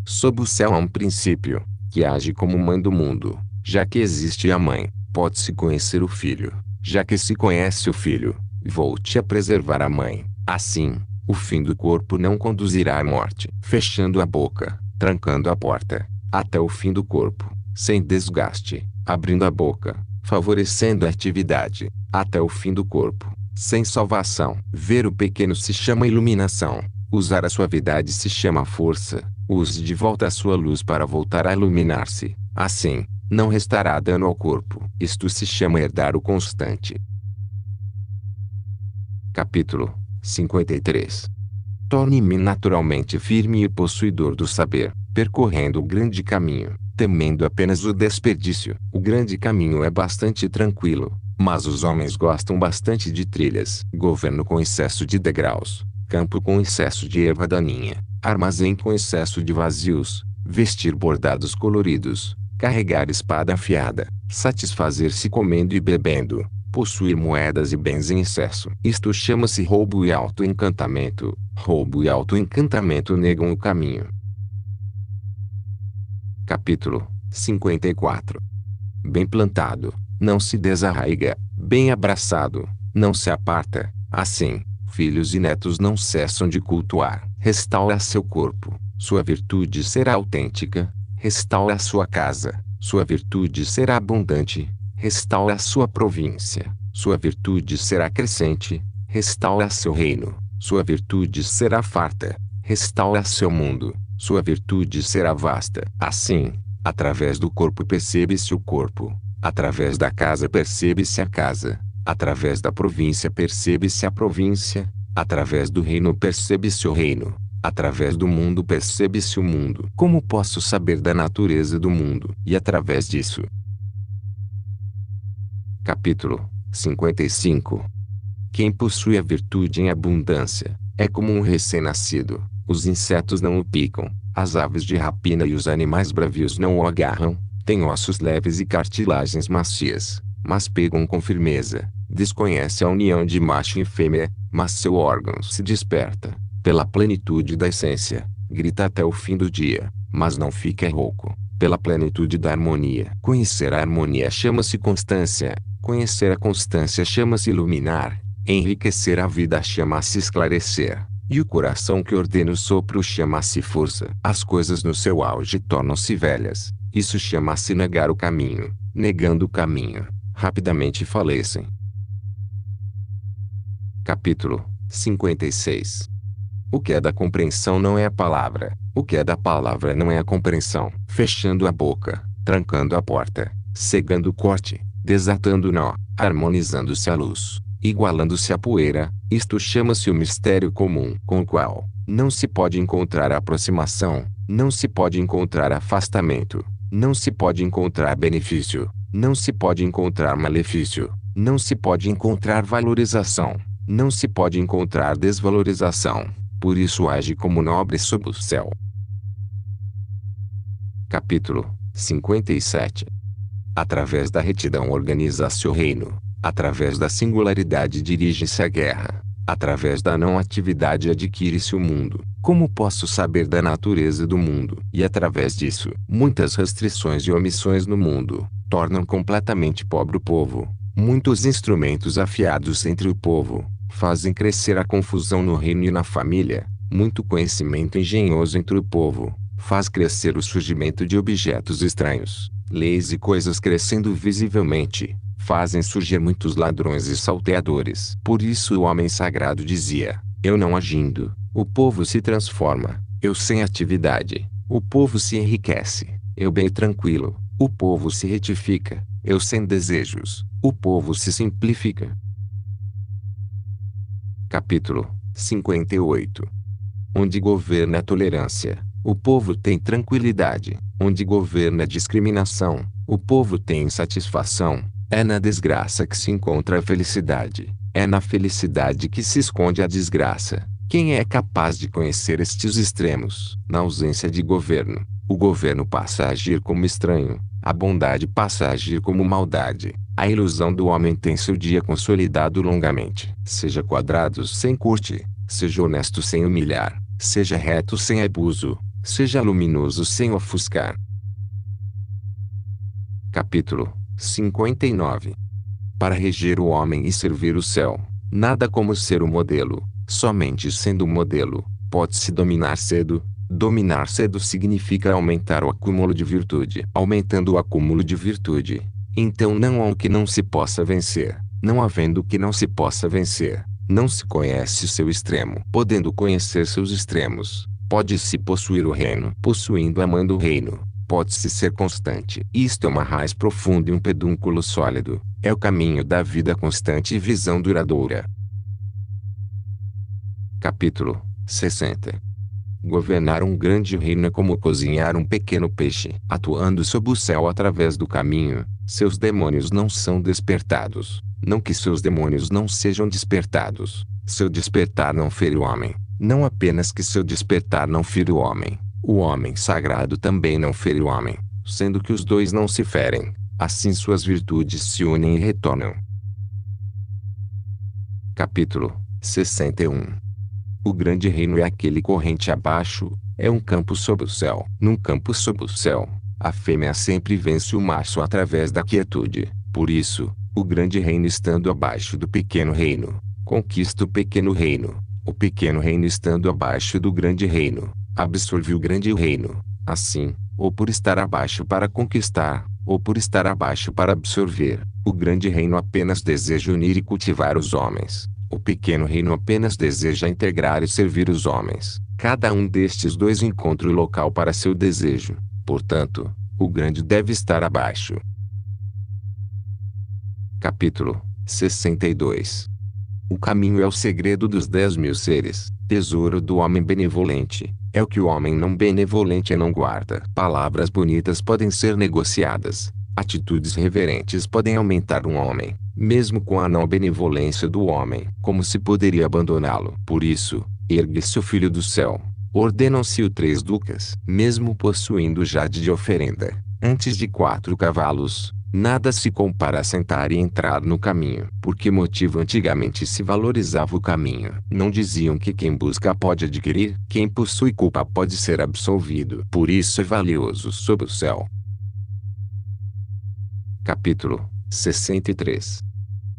Sob o céu há um princípio, que age como mãe do mundo. Já que existe a mãe, pode-se conhecer o filho. Já que se conhece o filho, volte a preservar a mãe. Assim, o fim do corpo não conduzirá à morte. Fechando a boca, trancando a porta, até o fim do corpo, sem desgaste, abrindo a boca, favorecendo a atividade, até o fim do corpo, sem salvação. Ver o pequeno se chama iluminação. Usar a suavidade se chama força. Use de volta a sua luz para voltar a iluminar-se. Assim, não restará dano ao corpo. Isto se chama herdar o constante. Capítulo 53. Torne-me naturalmente firme e possuidor do saber, percorrendo o grande caminho, temendo apenas o desperdício. O grande caminho é bastante tranquilo, mas os homens gostam bastante de trilhas. Governo com excesso de degraus, campo com excesso de erva daninha, armazém com excesso de vazios, vestir bordados coloridos, carregar espada afiada, satisfazer-se comendo e bebendo, possuir moedas e bens em excesso. Isto chama-se roubo e auto-encantamento. Roubo e auto-encantamento negam o caminho. Capítulo 54. Bem plantado, não se desarraiga, bem abraçado, não se aparta. Assim, filhos e netos não cessam de cultuar. Restaura seu corpo, sua virtude será autêntica. Restaura sua casa, sua virtude será abundante. Restaura sua província, sua virtude será crescente. Restaura seu reino, sua virtude será farta. Restaura seu mundo, sua virtude será vasta. Assim, através do corpo percebe-se o corpo, através da casa percebe-se a casa, através da província percebe-se a província, através do reino percebe-se o reino, através do mundo percebe-se o mundo. Como posso saber da natureza do mundo? E através disso. Capítulo 55. Quem possui a virtude em abundância, é como um recém-nascido. Os insetos não o picam, as aves de rapina e os animais bravios não o agarram. Tem ossos leves e cartilagens macias, mas pegam com firmeza. Desconhece a união de macho e fêmea, mas seu órgão se desperta, pela plenitude da essência. Grita até o fim do dia, mas não fica rouco, pela plenitude da harmonia. Conhecer a harmonia chama-se constância. Conhecer a constância chama-se iluminar. Enriquecer a vida chama-se esclarecer. E o coração que ordena o sopro chama-se força. As coisas no seu auge tornam-se velhas. Isso chama-se negar o caminho. Negando o caminho, rapidamente falecem. Capítulo 56. O que é da compreensão não é a palavra. O que é da palavra não é a compreensão. Fechando a boca, trancando a porta, cegando o corte, desatando o nó, harmonizando-se a luz, igualando-se a poeira, isto chama-se o mistério comum, com o qual não se pode encontrar aproximação, não se pode encontrar afastamento, não se pode encontrar benefício, não se pode encontrar malefício, não se pode encontrar valorização, não se pode encontrar desvalorização, por isso age como nobre sob o céu. Capítulo 57. Através da retidão organiza-se o reino, através da singularidade dirige-se a guerra, através da não atividade adquire-se o mundo. Como posso saber da natureza do mundo? E através disso, muitas restrições e omissões no mundo tornam completamente pobre o povo. Muitos instrumentos afiados entre o povo fazem crescer a confusão no reino e na família. Muito conhecimento engenhoso entre o povo faz crescer o surgimento de objetos estranhos. Leis e coisas crescendo visivelmente fazem surgir muitos ladrões e salteadores. Por isso o homem sagrado dizia: eu não agindo, o povo se transforma. Eu sem atividade, o povo se enriquece. Eu bem tranquilo, o povo se retifica. Eu sem desejos, o povo se simplifica. Capítulo 58. Onde governa a tolerância, o povo tem tranquilidade. Onde governa a discriminação, o povo tem insatisfação. É na desgraça que se encontra a felicidade. É na felicidade que se esconde a desgraça. Quem é capaz de conhecer estes extremos? Na ausência de governo, o governo passa a agir como estranho. A bondade passa a agir como maldade. A ilusão do homem tem seu dia consolidado longamente. Seja quadrado sem corte, seja honesto sem humilhar, seja reto sem abuso, seja luminoso sem ofuscar. Capítulo 59. Para reger o homem e servir o céu, nada como ser o modelo. Somente sendo o modelo, pode-se dominar cedo. Dominar cedo significa aumentar o acúmulo de virtude. Aumentando o acúmulo de virtude, então não há o que não se possa vencer. Não havendo o que não se possa vencer, não se conhece seu extremo. Podendo conhecer seus extremos, pode-se possuir o reino. Possuindo amando o reino, pode-se ser constante. Isto é uma raiz profunda e um pedúnculo sólido. É o caminho da vida constante e visão duradoura. Capítulo 60. Governar um grande reino é como cozinhar um pequeno peixe. Atuando sob o céu através do caminho, seus demônios não são despertados. Não que seus demônios não sejam despertados. Seu despertar não fere o homem. Não apenas que seu despertar não fere o homem sagrado também não fere o homem. Sendo que os dois não se ferem, assim suas virtudes se unem e retornam. Capítulo 61. O grande reino é aquele corrente abaixo, é um campo sob o céu. Num campo sob o céu, a fêmea sempre vence o macho através da quietude. Por isso, o grande reino estando abaixo do pequeno reino, conquista o pequeno reino. O pequeno reino estando abaixo do grande reino, absorve o grande reino. Assim, ou por estar abaixo para conquistar, ou por estar abaixo para absorver, o grande reino apenas deseja unir e cultivar os homens. O pequeno reino apenas deseja integrar e servir os homens. Cada um destes dois encontra o local para seu desejo. Portanto, o grande deve estar abaixo. Capítulo 62. O caminho é o segredo dos 10.000 seres, tesouro do homem benevolente, é o que o homem não benevolente não guarda. Palavras bonitas podem ser negociadas, atitudes reverentes podem aumentar um homem, mesmo com a não benevolência do homem. Como se poderia abandoná-lo? Por isso, ergue-se o filho do céu, ordenam-se o 3 ducas, mesmo possuindo jade de oferenda, antes de 4 cavalos. Nada se compara a sentar e entrar no caminho. Por que motivo antigamente se valorizava o caminho? Não diziam que quem busca pode adquirir, quem possui culpa pode ser absolvido. Por isso é valioso sob o céu. Capítulo 63.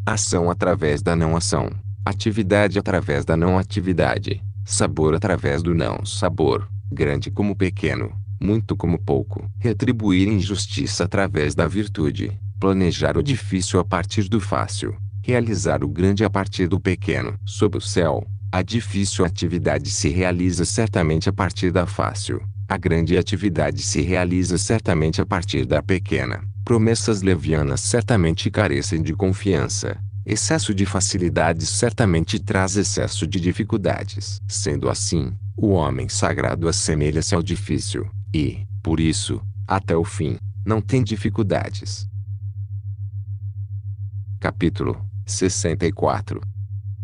Ação através da não ação. Atividade através da não atividade. Sabor através do não sabor. Grande como pequeno, muito como pouco. Retribuir injustiça através da virtude. Planejar o difícil a partir do fácil. Realizar o grande a partir do pequeno. Sob o céu, a difícil atividade se realiza certamente a partir da fácil. A grande atividade se realiza certamente a partir da pequena. Promessas levianas certamente carecem de confiança. Excesso de facilidades certamente traz excesso de dificuldades. Sendo assim, o homem sagrado assemelha-se ao difícil. E, por isso, até o fim, não tem dificuldades. Capítulo 64.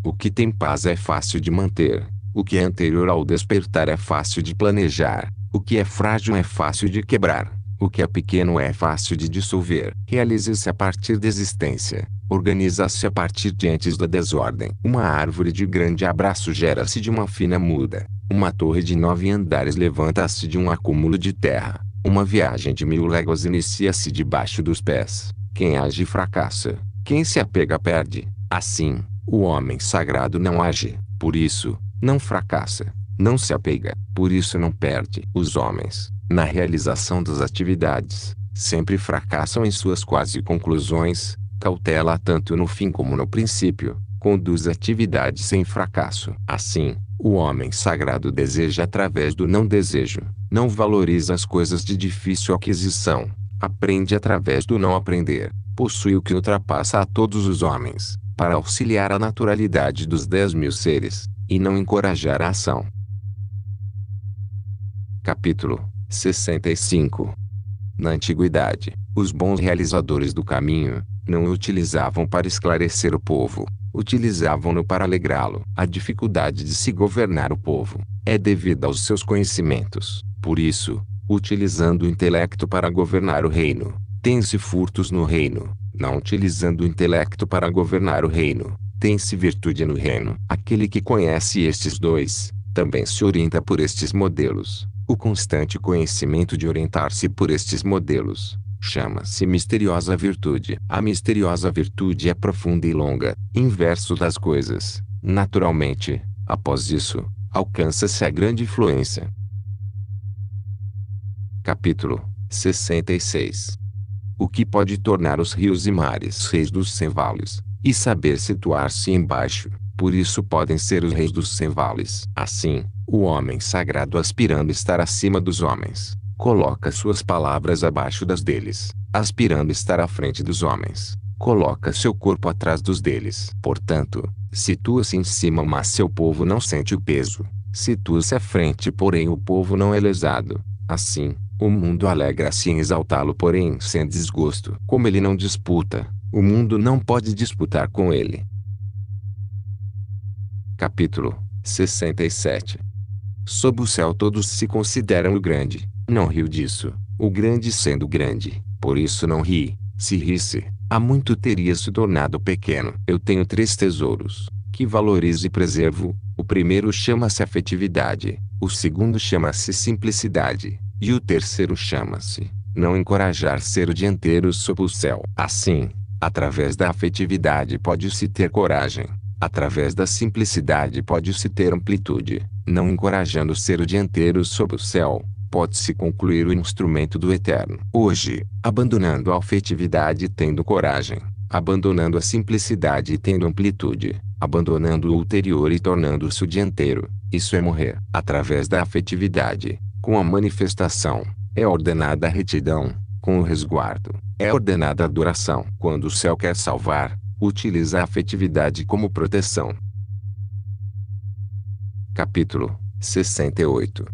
O que tem paz é fácil de manter. O que é anterior ao despertar é fácil de planejar. O que é frágil é fácil de quebrar. O que é pequeno é fácil de dissolver. Realiza-se a partir da existência. Organiza-se a partir de antes da desordem. Uma árvore de grande abraço gera-se de uma fina muda. Uma torre de 9 andares levanta-se de um acúmulo de terra. Uma viagem de 1000 léguas inicia-se debaixo dos pés. Quem age fracassa. Quem se apega perde. Assim, o homem sagrado não age. Por isso, não fracassa. Não se apega. Por isso não perde. Os homens, na realização das atividades, sempre fracassam em suas quase conclusões. Cautela tanto no fim como no princípio. Conduz atividades sem fracasso. Assim, o homem sagrado deseja através do não desejo. Não valoriza as coisas de difícil aquisição. Aprende através do não aprender. Possui o que ultrapassa a todos os homens, para auxiliar a naturalidade dos 10.000 seres, e não encorajar a ação. Capítulo 65. Na antiguidade, os bons realizadores do caminho, não o utilizavam para esclarecer o povo, utilizavam-no para alegrá-lo. A dificuldade de se governar o povo é devida aos seus conhecimentos. Por isso, utilizando o intelecto para governar o reino, tem-se furtos no reino. Não utilizando o intelecto para governar o reino, tem-se virtude no reino. Aquele que conhece estes dois, também se orienta por estes modelos. O constante conhecimento de orientar-se por estes modelos chama-se misteriosa virtude. A misteriosa virtude é profunda e longa, inverso das coisas. Naturalmente, após isso, alcança-se a grande influência. Capítulo 66. O que pode tornar os rios e mares reis dos sem vales, e saber situar-se embaixo, por isso podem ser os reis dos sem vales. Assim, o homem sagrado aspirando estar acima dos homens, coloca suas palavras abaixo das deles. Aspirando estar à frente dos homens, coloca seu corpo atrás dos deles. Portanto, situa-se em cima mas seu povo não sente o peso. Situa-se à frente porém o povo não é lesado. Assim, o mundo alegra-se em exaltá-lo porém sem desgosto. Como ele não disputa, o mundo não pode disputar com ele. Capítulo 67. Sob o céu todos se consideram o grande. Não riu disso, o grande sendo grande. Por isso não ri. Se risse, há muito teria se tornado pequeno. Eu tenho 3 tesouros, que valorizo e preservo. O primeiro chama-se afetividade, o segundo chama-se simplicidade, e o terceiro chama-se não encorajar ser o dianteiro sob o céu. Assim, Através da afetividade pode-se ter coragem. Através da simplicidade pode-se ter amplitude. Não encorajando ser o dianteiro sob o céu, pode-se concluir o instrumento do eterno. Hoje, abandonando a afetividade e tendo coragem, abandonando a simplicidade e tendo amplitude, abandonando o ulterior e tornando-se o dianteiro, isso é morrer. Através da afetividade, com a manifestação, é ordenada a retidão. Com o resguardo, é ordenada a adoração. Quando o céu quer salvar, utiliza a afetividade como proteção. Capítulo 68.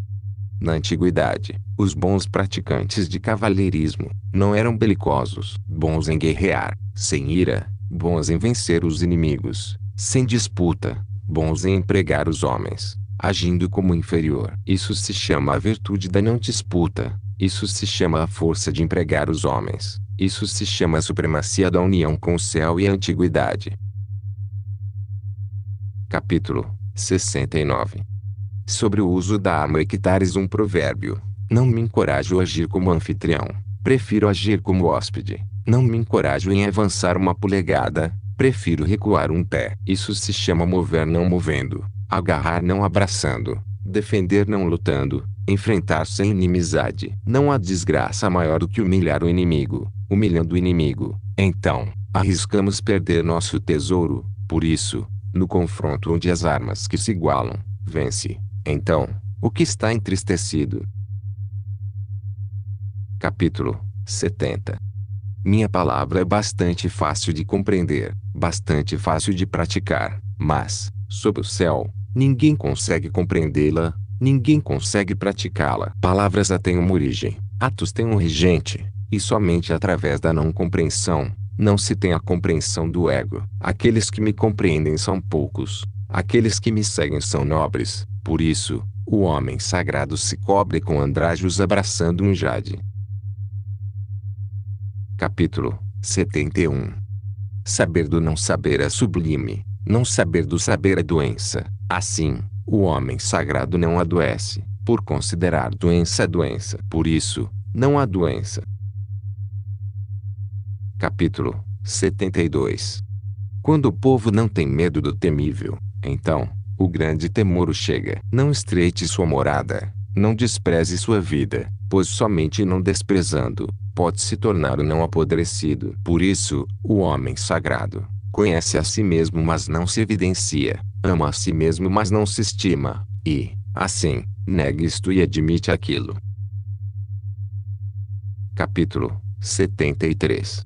Na antiguidade, os bons praticantes de cavalheirismo não eram belicosos, bons em guerrear, sem ira, bons em vencer os inimigos, sem disputa, bons em empregar os homens, agindo como inferior. Isso se chama a virtude da não disputa. Isso se chama a força de empregar os homens. Isso se chama a supremacia da união com o céu e a antiguidade. Capítulo 69. Sobre o uso da arma Ectares um provérbio. Não me encorajo a agir como anfitrião. Prefiro agir como hóspede. Não me encorajo em avançar uma polegada. Prefiro recuar um pé. Isso se chama mover não movendo. Agarrar não abraçando. Defender não lutando. Enfrentar sem inimizade. Não há desgraça maior do que humilhar o inimigo. Humilhando o inimigo, então, arriscamos perder nosso tesouro. Por isso, no confronto onde as armas que se igualam, vence, então, o que está entristecido. Capítulo 70. Minha palavra é bastante fácil de compreender, bastante fácil de praticar, mas, sob o céu, ninguém consegue compreendê-la. Ninguém consegue praticá-la. Palavras têm uma origem, atos têm um regente, e somente através da não compreensão, não se tem a compreensão do ego. Aqueles que me compreendem são poucos, aqueles que me seguem são nobres, por isso, o homem sagrado se cobre com andrajos abraçando um jade. Capítulo 71. Saber do não saber é sublime, não saber do saber é doença. Assim, o homem sagrado não adoece, por considerar doença doença. Por isso, não há doença. Capítulo 72. Quando o povo não tem medo do temível, então, o grande temor o chega. Não estreite sua morada, não despreze sua vida, pois somente não desprezando, pode se tornar o não apodrecido. Por isso, o homem sagrado, conhece a si mesmo mas não se evidencia, ama a si mesmo mas não se estima, e, assim, nega isto e admite aquilo. Capítulo 73.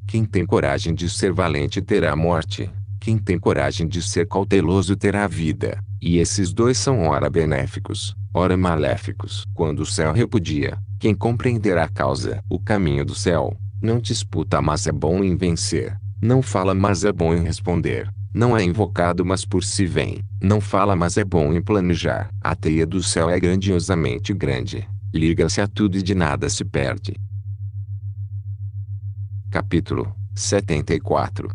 Quem tem coragem de ser valente terá a morte, quem tem coragem de ser cauteloso terá a vida, e esses dois são ora benéficos, ora maléficos. Quando o céu repudia, quem compreenderá a causa? O caminho do céu, não disputa mas é bom em vencer, não fala mas é bom em responder, não é invocado mas por si vem, não fala mas é bom em planejar. A teia do céu é grandiosamente grande, liga-se a tudo e de nada se perde. Capítulo 74.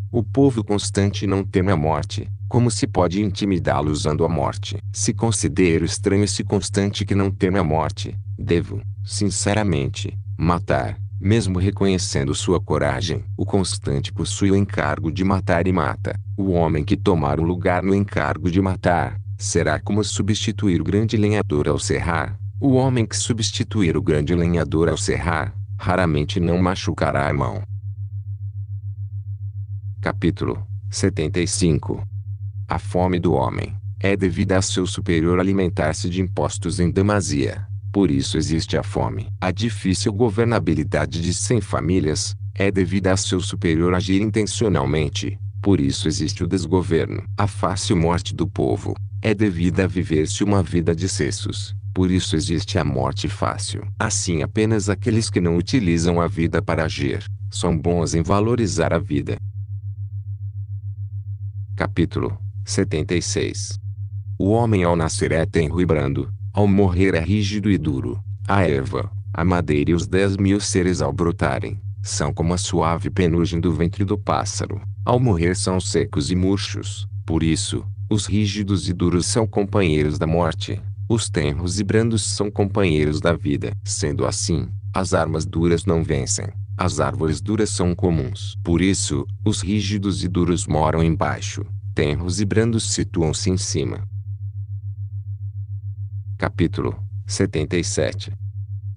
O povo constante não teme a morte, como se pode intimidá-lo usando a morte? Se considero estranho esse constante que não teme a morte, devo, sinceramente, matar, mesmo reconhecendo sua coragem. O constante possui o encargo de matar e mata. O homem que tomar o lugar no encargo de matar, será como substituir o grande lenhador ao serrar. O homem que substituir o grande lenhador ao serrar, raramente não machucará a mão. Capítulo 75. A fome do homem é devida a seu superior alimentar-se de impostos em demasia. Por isso existe a fome. A difícil governabilidade de 100 famílias é devida a seu superior agir intencionalmente. Por isso existe o desgoverno. A fácil morte do povo é devida a viver-se uma vida de cessos. Por isso existe a morte fácil. Assim apenas aqueles que não utilizam a vida para agir, são bons em valorizar a vida. Capítulo 76. O homem ao nascer é tenro e brando, ao morrer é rígido e duro. A erva, a madeira e os 10.000 seres ao brotarem, são como a suave penugem do ventre do pássaro. Ao morrer são secos e murchos. Por isso, os rígidos e duros são companheiros da morte. Os tenros e brandos são companheiros da vida. Sendo assim, as armas duras não vencem, As árvores duras são comuns. Por isso, os rígidos e duros moram embaixo, tenros e brandos situam-se em cima. Capítulo 77.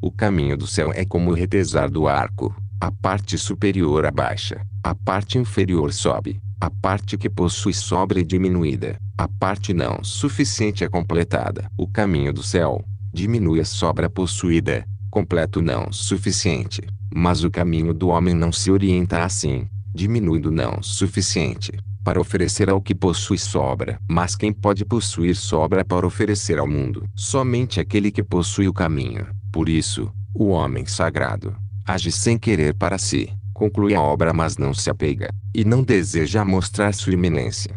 O caminho do céu é como o retesar do arco. A parte superior abaixa, a parte inferior sobe, a parte que possui sobra é diminuída, a parte não suficiente é completada. O caminho do céu diminui a sobra possuída, completa o não suficiente. Mas o caminho do homem não se orienta assim, diminuindo o não suficiente, para oferecer ao que possui sobra. Mas quem pode possuir sobra para oferecer ao mundo? Somente aquele que possui o caminho. Por isso, o homem sagrado age sem querer para si, conclui a obra mas não se apega, e não deseja mostrar sua iminência.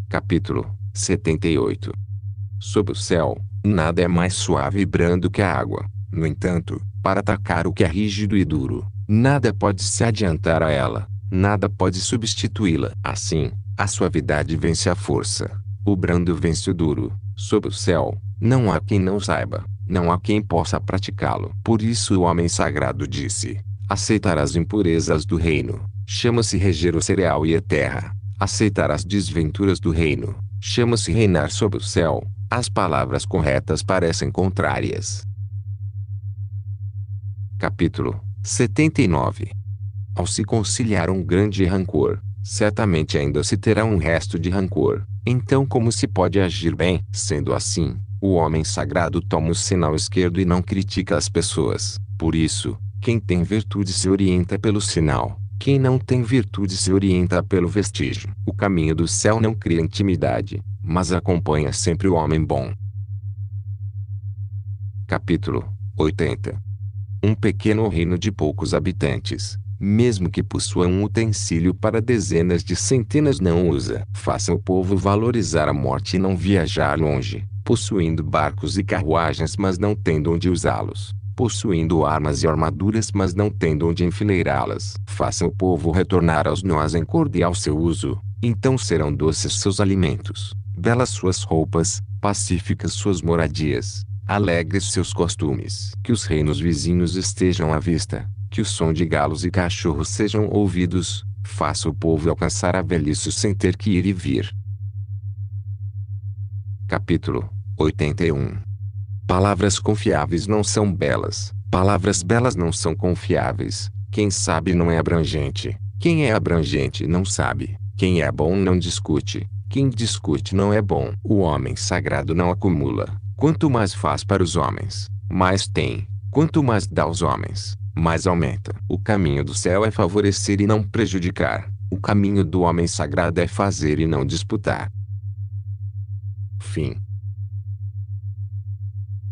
Capítulo 78. Sob o céu, nada é mais suave e brando que a água. No entanto, para atacar o que é rígido e duro, nada pode se adiantar a ela, nada pode substituí-la. Assim, a suavidade vence a força, o brando vence o duro. Sob o céu, não há quem não saiba, não há quem possa praticá-lo. Por isso o homem sagrado disse: aceitar as impurezas do reino, chama-se reger o cereal e a terra. Aceitar as desventuras do reino, chama-se reinar sob o céu. As palavras corretas parecem contrárias. Capítulo 79. Ao se conciliar um grande rancor, certamente ainda se terá um resto de rancor. Então como se pode agir bem? Sendo assim, o homem sagrado toma o sinal esquerdo e não critica as pessoas. Por isso, quem tem virtude se orienta pelo sinal, quem não tem virtude se orienta pelo vestígio. O caminho do céu não cria intimidade, mas acompanha sempre o homem bom. Capítulo 80. Um pequeno reino de poucos habitantes, mesmo que possua um utensílio para dezenas de centenas, não usa. Faça o povo valorizar a morte e não viajar longe, possuindo barcos e carruagens mas não tendo onde usá-los, possuindo armas e armaduras mas não tendo onde enfileirá-las. Faça o povo retornar aos nós em cordial seu uso, então serão doces seus alimentos, belas suas roupas, pacíficas suas moradias, alegres seus costumes. Que os reinos vizinhos estejam à vista, que o som de galos e cachorros sejam ouvidos, faça o povo alcançar a velhice sem ter que ir e vir. Capítulo 81. Palavras confiáveis não são belas, palavras belas não são confiáveis. Quem sabe não é abrangente, quem é abrangente não sabe, quem é bom não discute, quem discute não é bom. O homem sagrado não acumula. Quanto mais faz para os homens, mais tem. Quanto mais dá aos homens, mais aumenta. O caminho do céu é favorecer e não prejudicar. O caminho do homem sagrado é fazer e não disputar. Fim.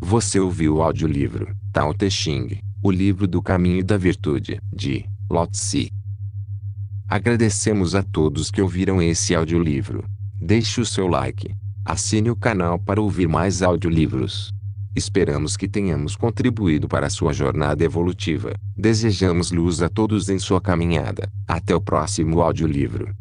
Você ouviu o audiolivro Tao Te Ching, o livro do caminho da virtude, de Lao Tse. Agradecemos a todos que ouviram esse audiolivro. Deixe o seu like. Assine o canal para ouvir mais audiolivros. Esperamos que tenhamos contribuído para a sua jornada evolutiva. Desejamos luz a todos em sua caminhada. Até o próximo audiolivro.